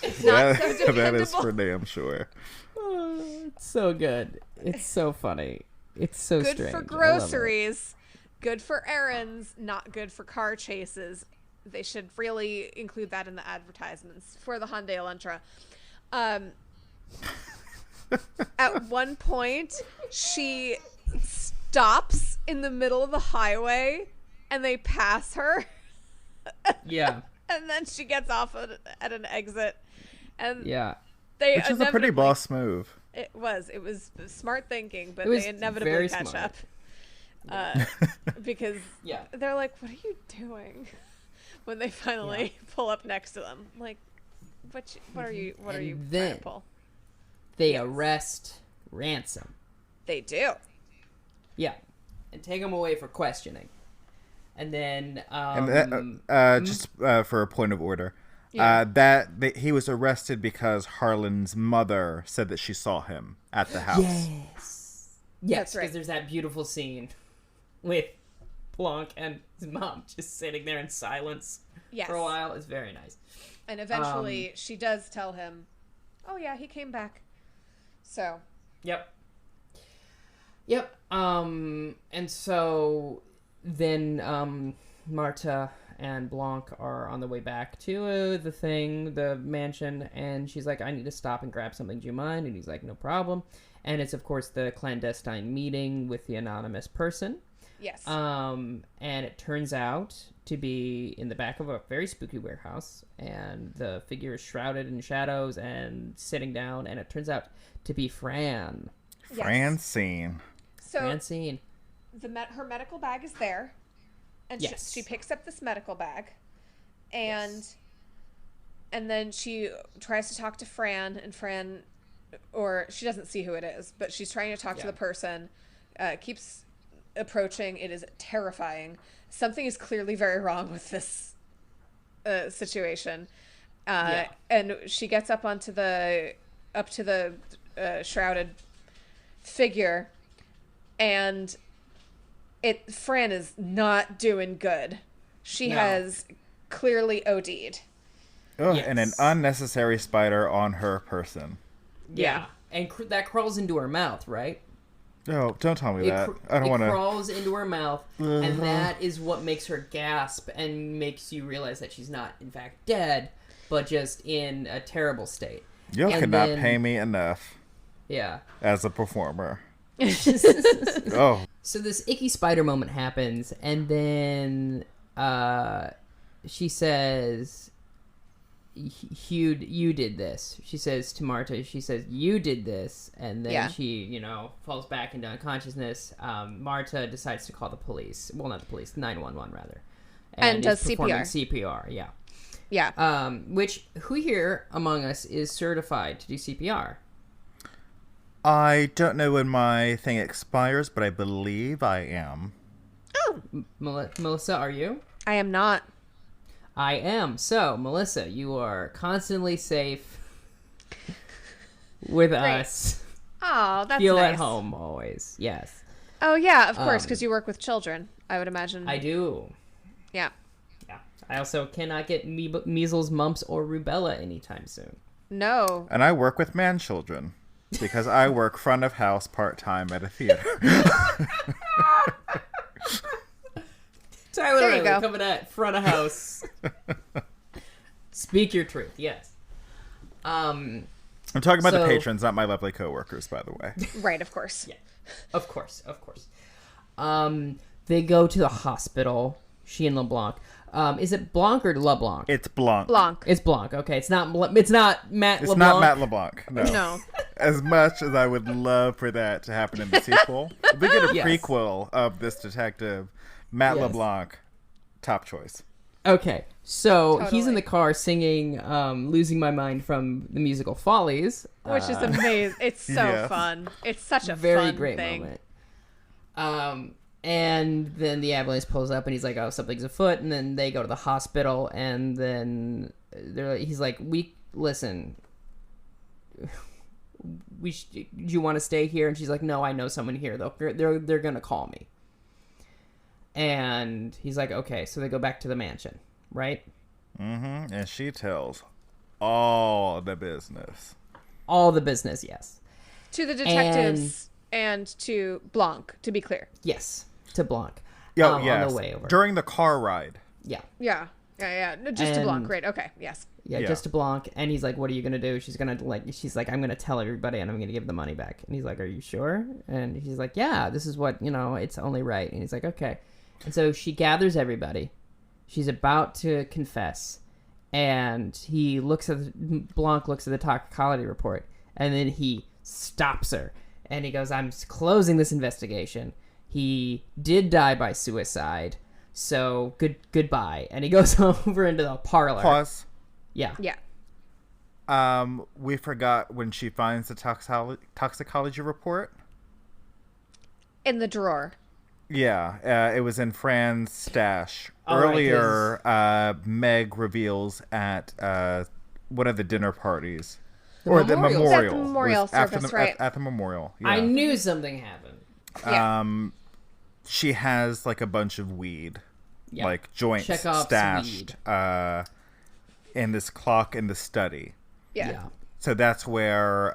It's not so dependable. That is for damn sure. It's so good. It's so funny. It's so good strange. For groceries, good for errands, not good for car chases. They should really include that in the advertisements for the Hyundai Elantra. At one point, she stops in the middle of the highway, and they pass her. Yeah. And then she gets off at an exit, and yeah, which is a pretty boss move. It was smart thinking, but they inevitably catch up. Because they're like, "What are you doing?" When they finally pull up next to them, like, what are you trying to pull? They arrest Ransom. They do. Yeah, and take him away for questioning. And then, just for a point of order, he was arrested because Harlan's mother said that she saw him at the house. Yes, because there's that beautiful scene with Blanc and his mom just sitting there in silence for a while. It's very nice. And eventually, she does tell him, "Oh yeah, he came back." So. Yep. And so. Then Marta and Blanc are on the way back to the mansion, and she's like, "I need to stop and grab something. Do you mind?" And he's like, "No problem." And it's, of course, the clandestine meeting with the anonymous person. Yes. And it turns out to be in the back of a very spooky warehouse, and the figure is shrouded in shadows and sitting down, and it turns out to be Fran. Francine. So Francine. her medical bag is there, and she picks up this medical bag, and then she tries to talk to Fran, and Fran, or she doesn't see who it is, but she's trying to talk to the person, keeps approaching. It is terrifying. Something is clearly very wrong with this situation, and she gets up to the shrouded figure, and Fran is not doing good. She has clearly OD'd. Oh, and an unnecessary spider on her person. Yeah. And that crawls into her mouth, right? No, don't tell me that. I don't want to. It crawls into her mouth, and that is what makes her gasp and makes you realize that she's not, in fact, dead, but just in a terrible state. You cannot pay me enough. Yeah. As a performer. Oh. So this icky spider moment happens, and then she says, you did this. She says to Marta, you did this, and then she, falls back into unconsciousness. Marta decides to call the police. Well, not the police, 911 rather. And does performing CPR. CPR, yeah. Yeah. Which, who here among us is certified to do CPR? I don't know when my thing expires, but I believe I am. Oh. Melissa, are you? I am not. I am. So, Melissa, you are constantly safe with us. Oh, that's Feel nice. at home always. Yes. Oh, yeah, of course, because you work with children, I would imagine. I do. Yeah. Yeah. I also cannot get measles, mumps, or rubella anytime soon. No. And I work with man children. Because I work front of house part-time at a theater. Tyler there you Riley go. Coming at front of house. Speak your truth, yes. I'm talking about the patrons, not my lovely coworkers, by the way. Right, of course. Yeah, of course. They go to the hospital, she and LeBlanc. Is it Blanc or LeBlanc? It's Blanc. Blanc. It's Blanc. Okay, it's not Matt It's LeBlanc. not Matt LeBlanc. No. No. As much as I would love for that to happen in the sequel, if we get a Yes. prequel of this detective, Matt Yes. LeBlanc, top choice. Okay, so he's in Totally. the car singing "Losing My Mind" from the musical Follies, Which is amazing. It's so Yes. fun. It's such a very fun great thing. moment. And then the ambulance pulls up, and he's like, "Oh, something's afoot." And then they go to the hospital, and then he's like, listen. Do you want to stay here?" And she's like, "No, I know someone here. They're gonna call me." And he's like, "Okay." So they go back to the mansion, right? Mm-hmm. And she tells all the business. All the business, yes. To the detectives and to Blanc, to be clear. Yes, to Blanc. Yes. On the way over. During the car ride. Yeah. Yeah. Yeah. No, just to And- Blanc, right? Okay. Yes. Yeah, Yeah. just to Blanc. And he's like, "What are you gonna do?" She's like, "I'm gonna tell everybody, and I'm gonna give the money back." And he's like, "Are you sure?" And he's like, "Yeah, this is what, it's only right." And he's like, "Okay." And so she gathers everybody. She's about to confess, and Blanc looks at the toxicology report, and then he stops her, and he goes, "I'm closing this investigation. He did die by suicide, so goodbye." And he goes over into the parlor. Pause. Yeah. Yeah. We forgot when she finds the toxicology report. In the drawer. Yeah, it was in Fran's stash. Oh, right, Earlier, Meg reveals at one of the dinner parties. Or the memorial. memorial. At the memorial Was after service, the, right. At the memorial. Yeah. I knew something happened. Yeah. She has like a bunch of weed. Yeah. Like joints Chekhov's stashed in this clock in the study. Yeah. So that's where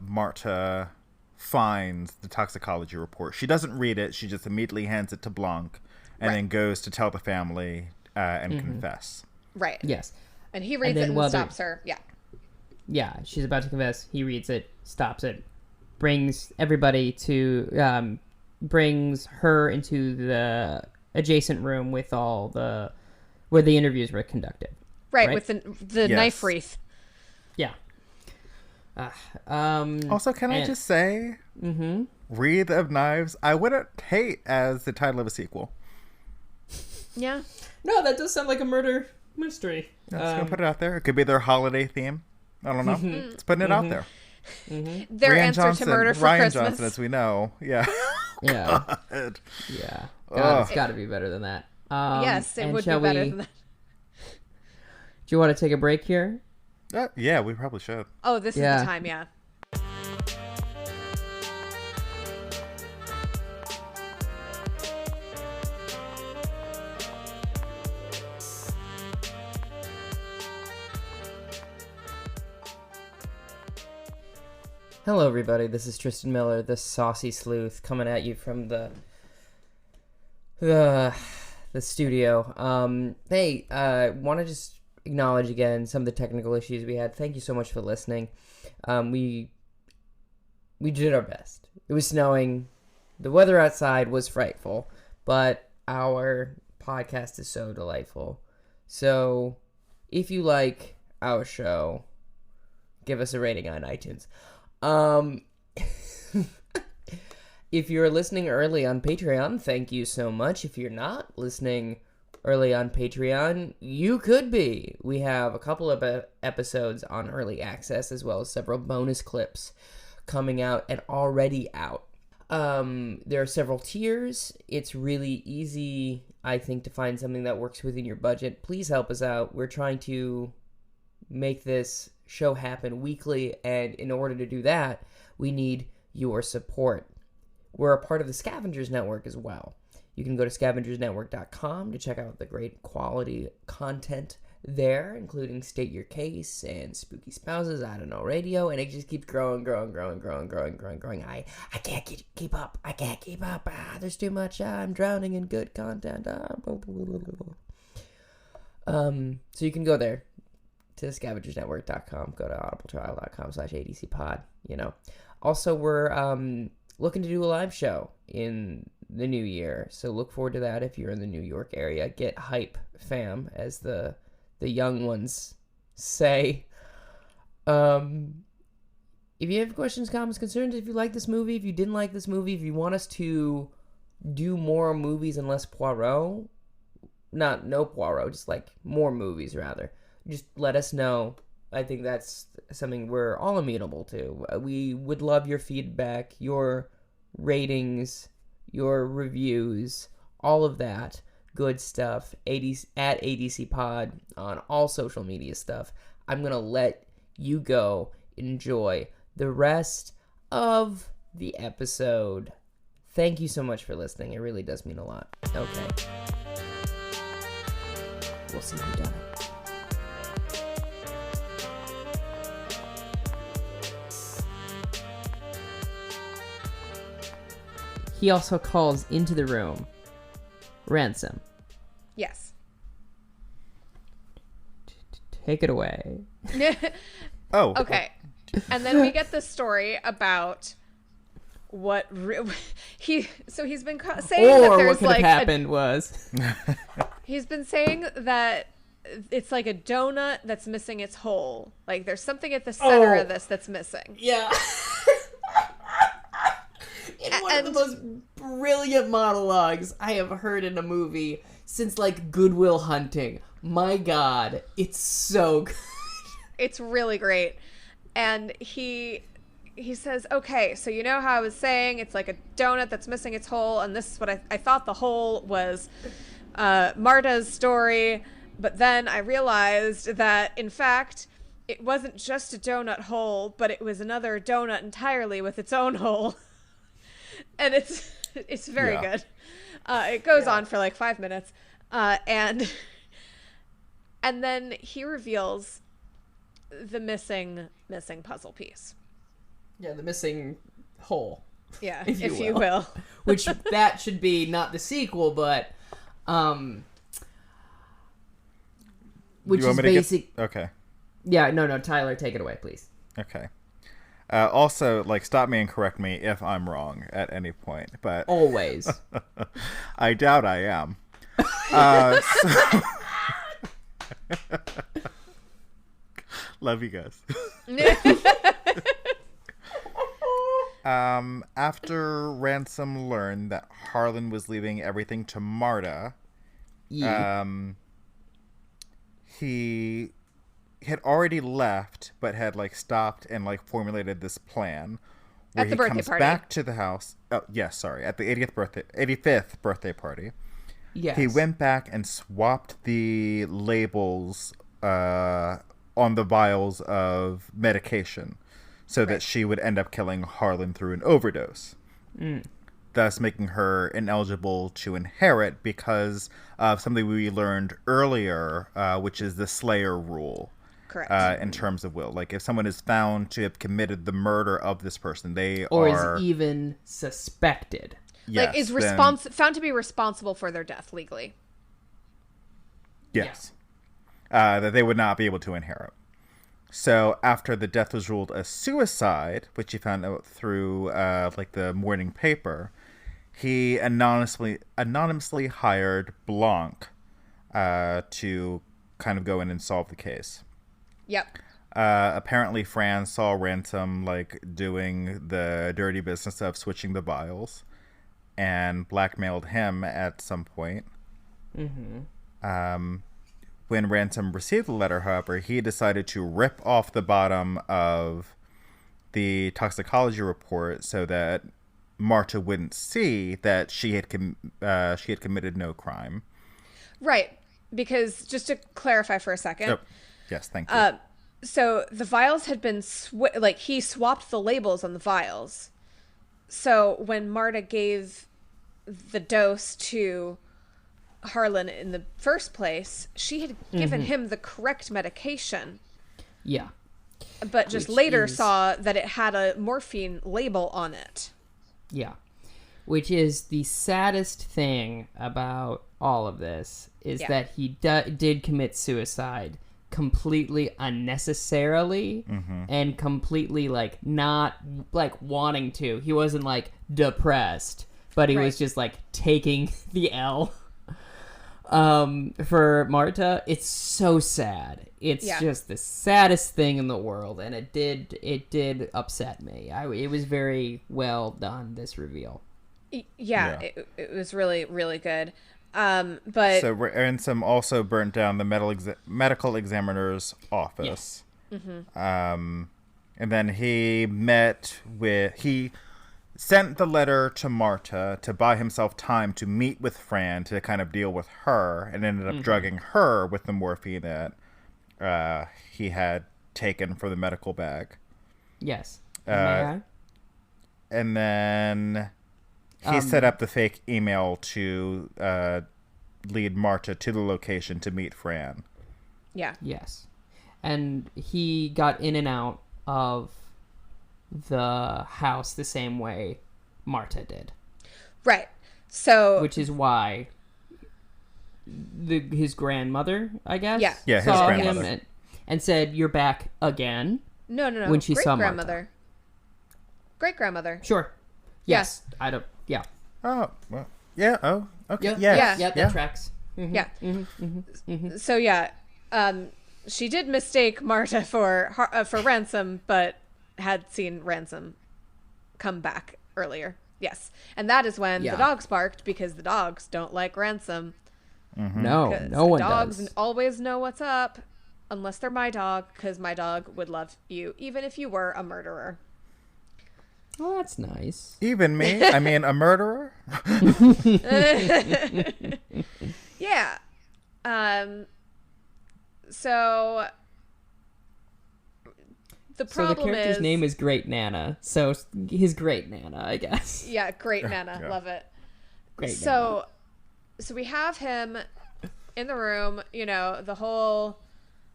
Marta finds the toxicology report. She doesn't read it. She just immediately hands it to Blanc and then goes to tell the family and confess. Right. Yes. And he reads then it and while stops her. Yeah. Yeah, she's about to confess. He reads it, stops it, brings everybody to, brings her into the adjacent room with where the interviews were conducted. Right. With the Yes. knife wreath. Yeah. Also, can I just say, Wreath of Knives, I wouldn't hate as the title of a sequel. Yeah. No, that does sound like a murder mystery. Let's go put it out there. It could be their holiday theme. I don't know. It's putting it out there. Their Rian answer Johnson, to murder for Rian Christmas. Johnson, as we know. Yeah. Yeah. God. Yeah. Ugh. God, it's got to be better than that. Yes, it and would be shall better we- than that. Do you want to take a break here? Yeah, we probably should. Oh, this is Yeah. the time, yeah. Hello, everybody. This is Tristan Miller, the saucy sleuth, coming at you from the studio. Hey, want to just acknowledge again some of the technical issues we had. Thank you so much for listening. We did our best. It was snowing. The weather outside was frightful, but our podcast is so delightful. So, if you like our show, give us a rating on iTunes. If you're listening early on Patreon, thank you so much. If you're not listening early on Patreon, you could be. We have a couple of episodes on early access, as well as several bonus clips coming out and already out. There are several tiers. It's really easy, I think, to find something that works within your budget. Please help us out. We're trying to make this show happen weekly, and in order to do that, we need your support. We're a part of the Scavengers Network as well. You can go to scavengersnetwork.com to check out the great quality content there, including State Your Case and Spooky Spouses, I Don't Know Radio, and it just keeps growing. I can't keep up. I can't keep up. There's too much. I'm drowning in good content. So you can go there to scavengersnetwork.com, go to audibletrial.com/adcpod, Also, we're looking to do a live show in the new year. So look forward to that if you're in the New York area. Get hype, fam, as the young ones say. If you have questions, comments, concerns, if you like this movie, if you didn't like this movie, if you want us to do more movies and less Poirot, no Poirot, just like more movies rather, just let us know. I think that's something we're all amenable to. We would love your feedback, your ratings, your reviews, all of that good stuff. At ADC Pod on all social media stuff. I'm going to let you go enjoy the rest of the episode. Thank you so much for listening. It really does mean a lot. Okay. We'll see who done it. He also calls into the room Ransom. Yes. Take it away. Oh. Okay. And then we get the story about what he's been saying or that there's what could like have happened was he's been saying that it's like a donut that's missing its hole. Like there's something at the center of this that's missing. Yeah. In one of the most brilliant monologues I have heard in a movie since like Good Will Hunting. My God, it's so good. It's really great. And he says, okay, so you know how I was saying it's like a donut that's missing its hole, and this is what I thought the hole was Marta's story, but then I realized that, in fact, it wasn't just a donut hole, but it was another donut entirely with its own hole. And it's very good. It goes on for like 5 minutes. And then he reveals the missing puzzle piece. Yeah, the missing hole. Yeah, if you will. Which that should be not the sequel, but which is basic. Okay. Yeah, no, Tyler, take it away, please. Okay. Also, like, stop me and correct me if I'm wrong at any point, but always. I doubt I am. Love you guys. After Ransom learned that Harlan was leaving everything to Marta, he had already left, but had like stopped and like formulated this plan where he comes back to the house. Oh, yes, sorry, at the 85th birthday party. Yes. He went back and swapped the labels on the vials of medication so that she would end up killing Harlan through an overdose. Thus making her ineligible to inherit because of something we learned earlier, which is the Slayer rule. Correct. In terms of will. Like, if someone is found to have committed the murder of this person, they or are... is even suspected. Yes, like, is found to be responsible for their death legally. Yes. Yeah. That they would not be able to inherit. So, after the death was ruled a suicide, which he found out through, like, the morning paper, he anonymously hired Blanc to kind of go in and solve the case. Yep. Apparently Fran saw Ransom like doing the dirty business of switching the vials and blackmailed him at some point. When Ransom received the letter, however, he decided to rip off the bottom of the toxicology report so that Marta wouldn't see that she had committed no crime. Right. Because just to clarify for a second. Oh. Yes, thank you. So the vials had been he swapped the labels on the vials. So when Marta gave the dose to Harlan in the first place, she had given him the correct medication. Yeah. But just later saw that it had a morphine label on it. Yeah. Which is the saddest thing about all of this is that he did commit suicide completely unnecessarily and completely like not like wanting to. He wasn't like depressed but he Right. was just like taking the L. For Marta, it's so sad. It's just the saddest thing in the world, and it did upset me. It was very well done, this reveal. Yeah. It was really, really good. But So Ransom also burnt down the medical examiner's office. Yes. And then he sent the letter to Marta to buy himself time to meet with Fran to kind of deal with her, and ended up drugging her with the morphine that he had taken from the medical bag. Yes. May And then he set up the fake email to lead Marta to the location to meet Fran. yeah. Yes. And he got in and out of the house the same way Marta did. Right. So Which is why his grandmother, I guess, Yeah, his saw grandmother. him and said, "You're back again." no. when she saw Marta. Great-grandmother. Great-grandmother. Sure. Yes. I don't. Yeah. Oh, well, yeah. Oh, okay. Yeah. Yeah. That tracks. Yeah. So yeah, she did mistake Marta for Ransom, but had seen Ransom come back earlier. Yes, and that is when the dogs barked, because the dogs don't like Ransom. No one dogs does. always know what's up, unless they're my dog, because my dog would love you even if you were a murderer. Oh, that's nice. Even me? I mean, a murderer? Yeah. So the So the problem character's is, name is Great Nana. So his Great Nana, I guess. yeah, Great Nana. Yeah. Love it. Great So we have him in the room, the whole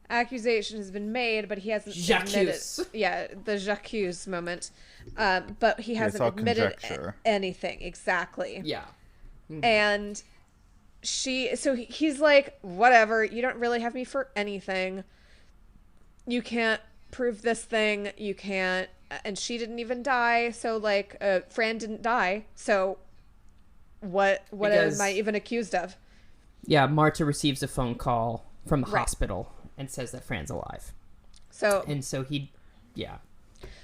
accusation has been made, but he hasn't admitted. J'accuse. Yeah, the j'accuse moment. But he hasn't all admitted conjecture. anything. Exactly. Yeah. And he's like, whatever, you don't really have me for anything. You can't prove this thing. You can't. And she didn't even die. So like, Fran didn't die. So what Because- am I even accused of? Yeah, Marta receives a phone call from the Right. hospital and says that Fran's alive. So And so yeah.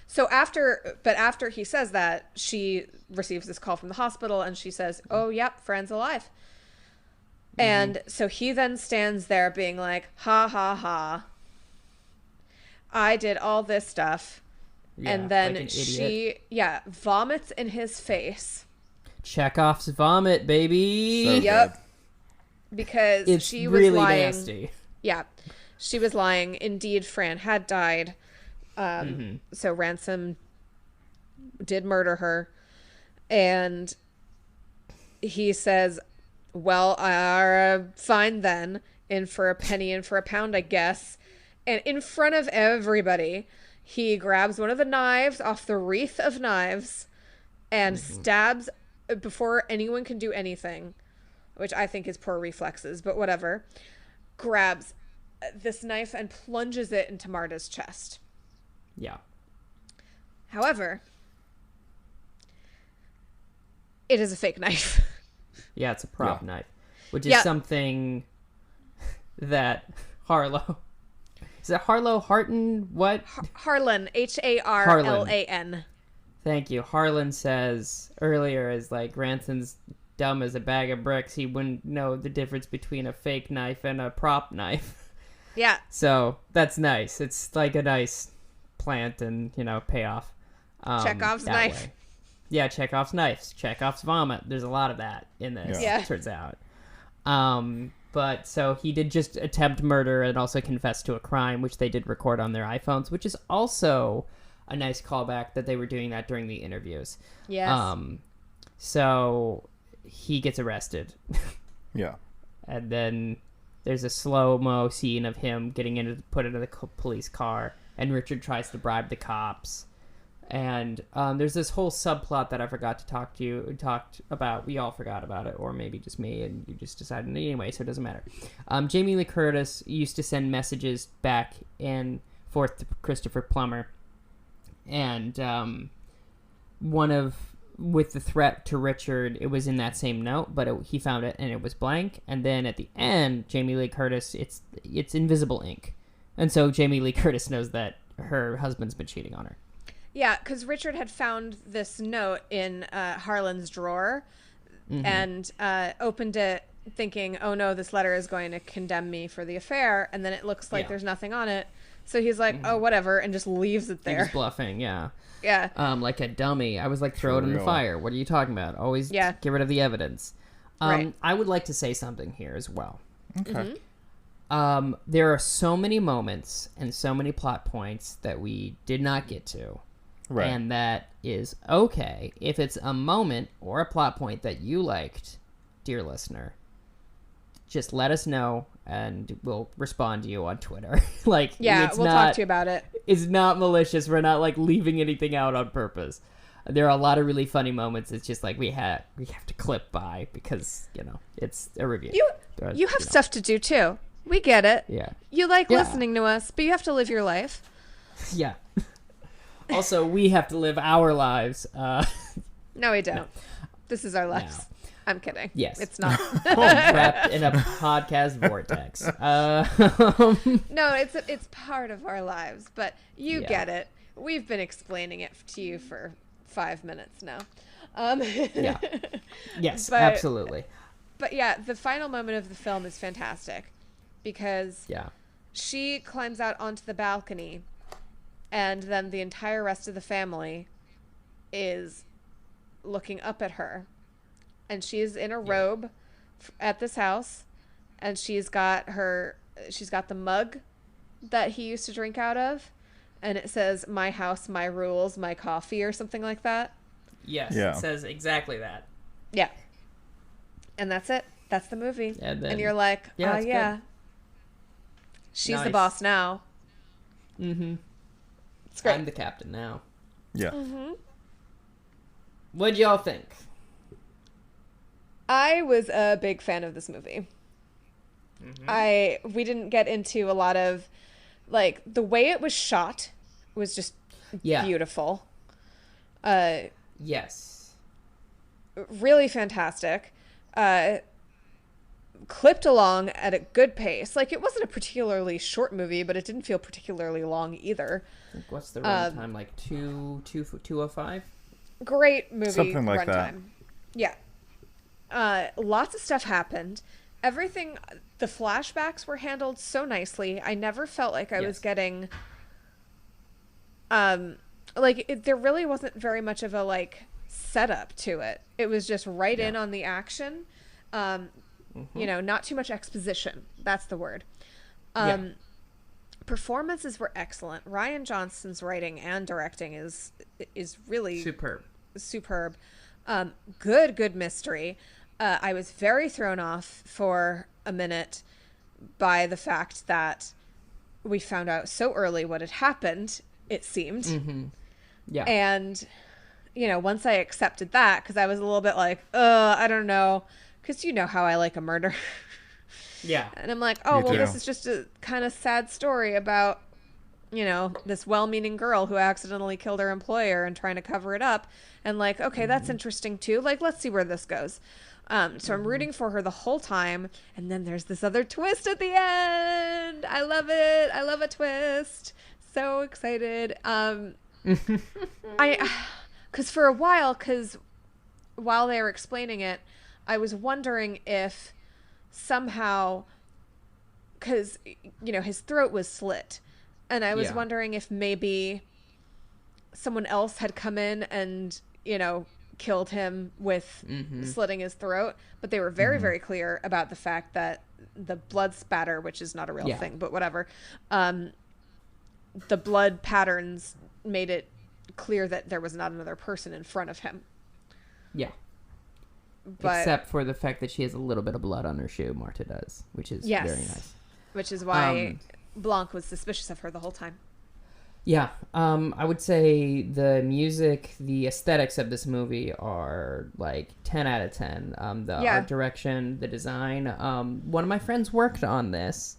So after he says that, she receives this call from the hospital, and she says, "Oh, yep, Fran's alive." And so he then stands there being like, "Ha ha ha. I did all this stuff." Yeah, And then like an she idiot. vomits in his face. Chekhov's vomit, baby. So Yep. good. Because It's she was really lying. nasty. Yeah. She was lying. Indeed, Fran had died. So Ransom did murder her. And he says, "Well, fine then. In for a penny, in for a pound, I guess." And in front of everybody, he grabs one of the knives off the wreath of knives and stabs before anyone can do anything, which I think is poor reflexes, but whatever. Grabs this knife and plunges it into Marta's chest. Yeah. However, it is a fake knife. Yeah, it's a prop Yeah. knife, which is Yeah. something that Harlow. Is it Harlow Harton? What? Harlan, Harlan. Thank you. Harlan says earlier is like Ransom's dumb as a bag of bricks. He wouldn't know the difference between a fake knife and a prop knife. Yeah. So that's nice. It's like a nice plant and, payoff. Chekhov's that knife. way. Yeah, Chekhov's knives. Chekhov's vomit. There's a lot of that in this, Yeah. turns out. But so he did just attempt murder and also confess to a crime, which they did record on their iPhones, which is also a nice callback that they were doing that during the interviews. Yes. So he gets arrested. Yeah. And then there's a slow-mo scene of him getting put into the police car, and Richard tries to bribe the cops. And there's this whole subplot that I forgot to talked about. We all forgot about it, or maybe just me, and you just decided anyway, so it doesn't matter. Jamie Lee Curtis used to send messages back and forth to Christopher Plummer, and one of with the threat to Richard, it was in that same note, but he found it and it was blank. And then at the end, Jamie Lee Curtis, it's invisible ink. And so Jamie Lee Curtis knows that her husband's been cheating on her. Yeah, because Richard had found this note in Harlan's drawer and opened it thinking, oh no, this letter is going to condemn me for the affair. And then it looks like there's nothing on it. So he's like, oh, whatever, and just leaves it there. He's bluffing, yeah. Yeah. Like a dummy. I was like, throw it in the fire. What are you talking about? Always get rid of the evidence. Right. I would like to say something here as well. Okay. There are so many moments and so many plot points that we did not get to. Right. And that is okay. If it's a moment or a plot point that you liked, dear listener, just let us know and we'll respond to you on Twitter. Like, yeah, we'll talk to you about it. It's not malicious. We're not like leaving anything out on purpose. There are a lot of really funny moments. It's just like we have to clip by because, you know, it's a review. You have stuff to do too. We get it. Yeah. You like listening to us, but you have to live your life. Yeah. Also, we have to live our lives. No, we don't. No. This is our lives. No. I'm kidding. Yes. It's not. Trapped in a podcast vortex. No, it's part of our lives, but you get it. We've been explaining it to you for 5 minutes now. Yeah. Yes, but, absolutely. But yeah, the final moment of the film is fantastic because she climbs out onto the balcony and then the entire rest of the family is looking up at her. And she's in a robe at this house, and she's got the mug that he used to drink out of, and it says "My house, my rules, my coffee" or something like that. Yes, it says exactly that. Yeah, and that's it. That's the movie. And you're like, good. She's the boss now. Mm-hmm. It's great. I'm the captain now. Yeah. Mm-hmm. What'd y'all think? I was a big fan of this movie. We didn't get into a lot of, like, the way it was shot was just beautiful. Yes. Really fantastic. Clipped along at a good pace. Like, it wasn't a particularly short movie, but it didn't feel particularly long either. What's the runtime? Like 2:05? Great movie. Something like that. Yeah. Lots of stuff happened. Everything, the flashbacks were handled so nicely. I never felt like I was getting, there really wasn't very much of a, like, setup to it. It was just in on the action. You know, not too much exposition. That's the word. Performances were excellent. Rian Johnson's writing and directing is really superb. Good mystery. I was very thrown off for a minute by the fact that we found out so early what had happened, it seemed. Mm-hmm. Yeah. And, you know, once I accepted that, because I was a little bit like, I don't know, because you know how I like a murder. Yeah. And I'm like, this is just a kind of sad story about, you know, this well-meaning girl who accidentally killed her employer and trying to cover it up. And like, okay, that's interesting too. Like, let's see where this goes. So I'm rooting for her the whole time. And then there's this other twist at the end. I love it. I love a twist. So excited. Because for a while, while they were explaining it, I was wondering if somehow, because, you know, his throat was slit. And I was wondering if maybe someone else had come in and, you know, killed him with slitting his throat. But they were very, very clear about the fact that the blood spatter, which is not a real thing, but whatever, the blood patterns made it clear that there was not another person in front of him. Yeah. But, except for the fact that she has a little bit of blood on her shoe, Marta does, which is very nice. Which is why Blanc was suspicious of her the whole time. Yeah, I would say the music, the aesthetics of this movie are like 10 out of 10. The art direction, the design. One of my friends worked on this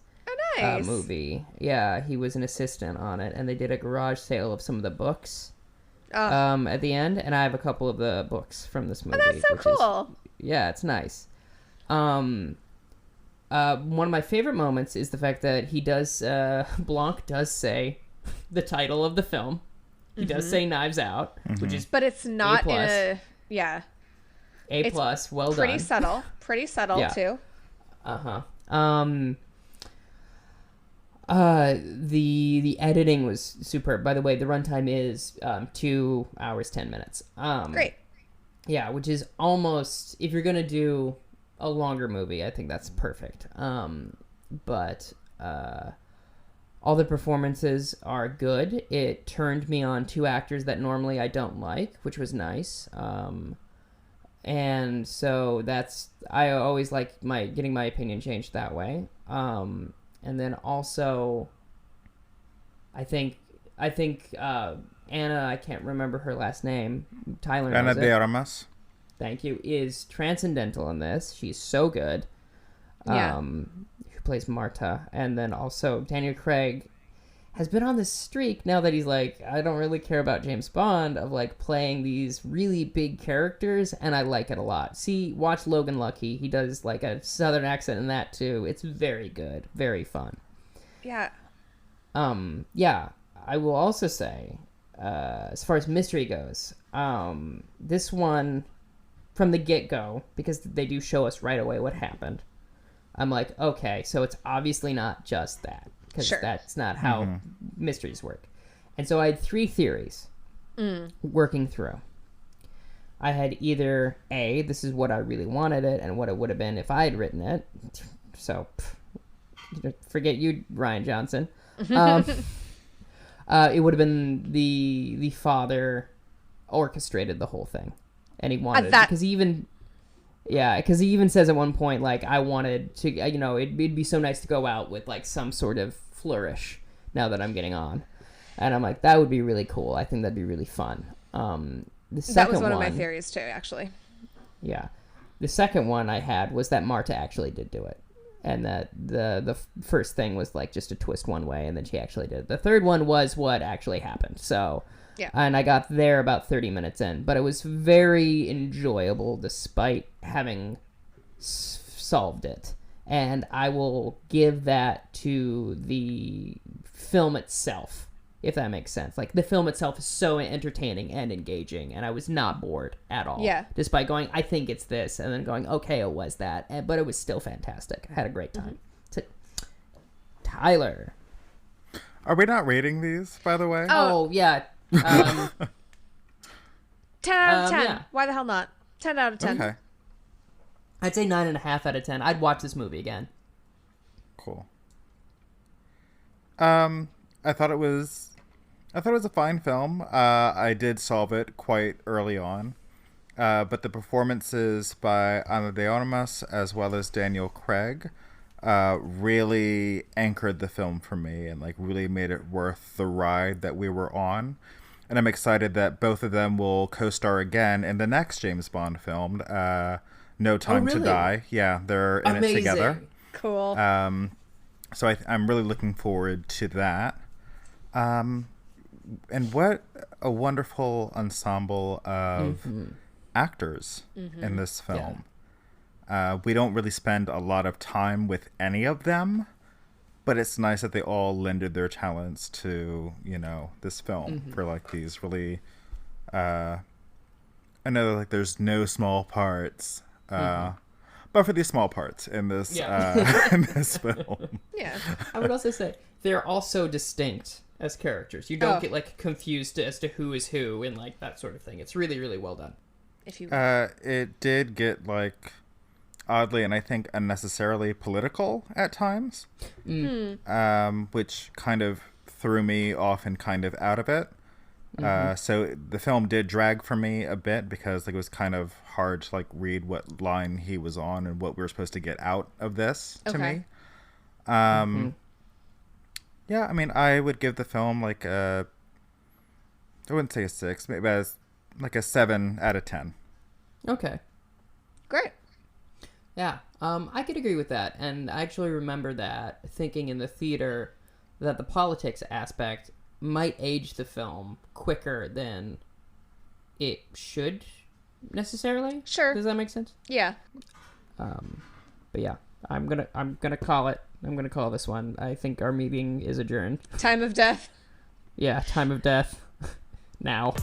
Nice. movie. Yeah, he was an assistant on it, and they did a garage sale of some of the books. at the end, and I have a couple of the books from this movie. That's so cool. Yeah, it's nice. One of my favorite moments is the fact that he does, Blanc does say the title of the film. He does say Knives Out, which is But it's not in A+. yeah. A+, well done. Pretty subtle. Pretty subtle, Yeah. too. The editing was superb. By the way, the runtime is 2 hours 10 minutes. Great. Yeah, which is almost, if you're gonna do a longer movie, I think that's perfect. But all the performances are good. It turned me on two actors that normally I don't like, which was nice. And so I always like getting my opinion changed that way. And then also, I think Anna, I can't remember her last name. Tyler knows Ana de Armas. Thank you. Is transcendental in this. She's so good. Yeah. Who plays Marta, and then also Daniel Craig has been on this streak now that he's like, I don't really care about James Bond, of like playing these really big characters, and I like it a lot. Watch Logan Lucky. He does like a southern accent in that too. It's very good, very fun. Yeah. Yeah, I will also say, as far as mystery goes, this one, from the get-go, because they do show us right away what happened, I'm like, okay, so it's obviously not just that, because that's not how mysteries work. And so I had three theories working through. I had either A, this is what I really wanted it, and what it would have been if I had written it. So, forget you, Rian Johnson. It would have been the father orchestrated the whole thing, and he wanted it, because he even says at one point, like, I wanted to, it'd be so nice to go out with like some sort of flourish now that I'm getting on, and I'm like, that would be really cool. I think that'd be really fun. That was one of my theories too, actually. Yeah, the second one I had was that Marta actually did do it, and that the first thing was like just a twist one way, and then she actually did it. The third one was what actually happened. So. Yeah. And I got there about 30 minutes in, but it was very enjoyable despite having solved it. And I will give that to the film itself, if that makes sense. Like, the film itself is so entertaining and engaging, and I was not bored at all. Yeah. Despite going, I think it's this, and then going, okay, it was that. But it was still fantastic. I had a great time. Tyler. Are we not rating these, by the way? Oh yeah. 10 out of 10. Yeah. Why the hell not? 10 out of 10. Okay. I'd say 9.5 out of 10. I'd watch this movie again. Cool. I thought it was a fine film. I did solve it quite early on. But the performances by Ana de Armas as well as Daniel Craig really anchored the film for me, and like really made it worth the ride that we were on. And I'm excited that both of them will co-star again in the next James Bond film, No Time to Die. Yeah, they're in it together. Cool. So I'm really looking forward to that. And what a wonderful ensemble of actors in this film. Yeah. We don't really spend a lot of time with any of them, but it's nice that they all lended their talents to, this film for like these really, I know like there's no small parts, but for these small parts in this, in this film. Yeah. I would also say they're all so distinct as characters. You don't get like confused as to who is who and like that sort of thing. It's really, really well done. It did get like oddly and I think unnecessarily political at times, which kind of threw me off and kind of out of it. So the film did drag for me a bit because like it was kind of hard to like read what line he was on and what we were supposed to get out of this to me. Yeah, I mean, I would give the film like I wouldn't say a 6, maybe as like a 7 out of 10. Okay. Great. Yeah, I could agree with that. And I actually remember that thinking in the theater that the politics aspect might age the film quicker than it should necessarily. Sure. Does that make sense? Yeah. But yeah, I'm gonna call it. I'm gonna call this one. I think our meeting is adjourned. Time of death. Yeah, time of death. Now.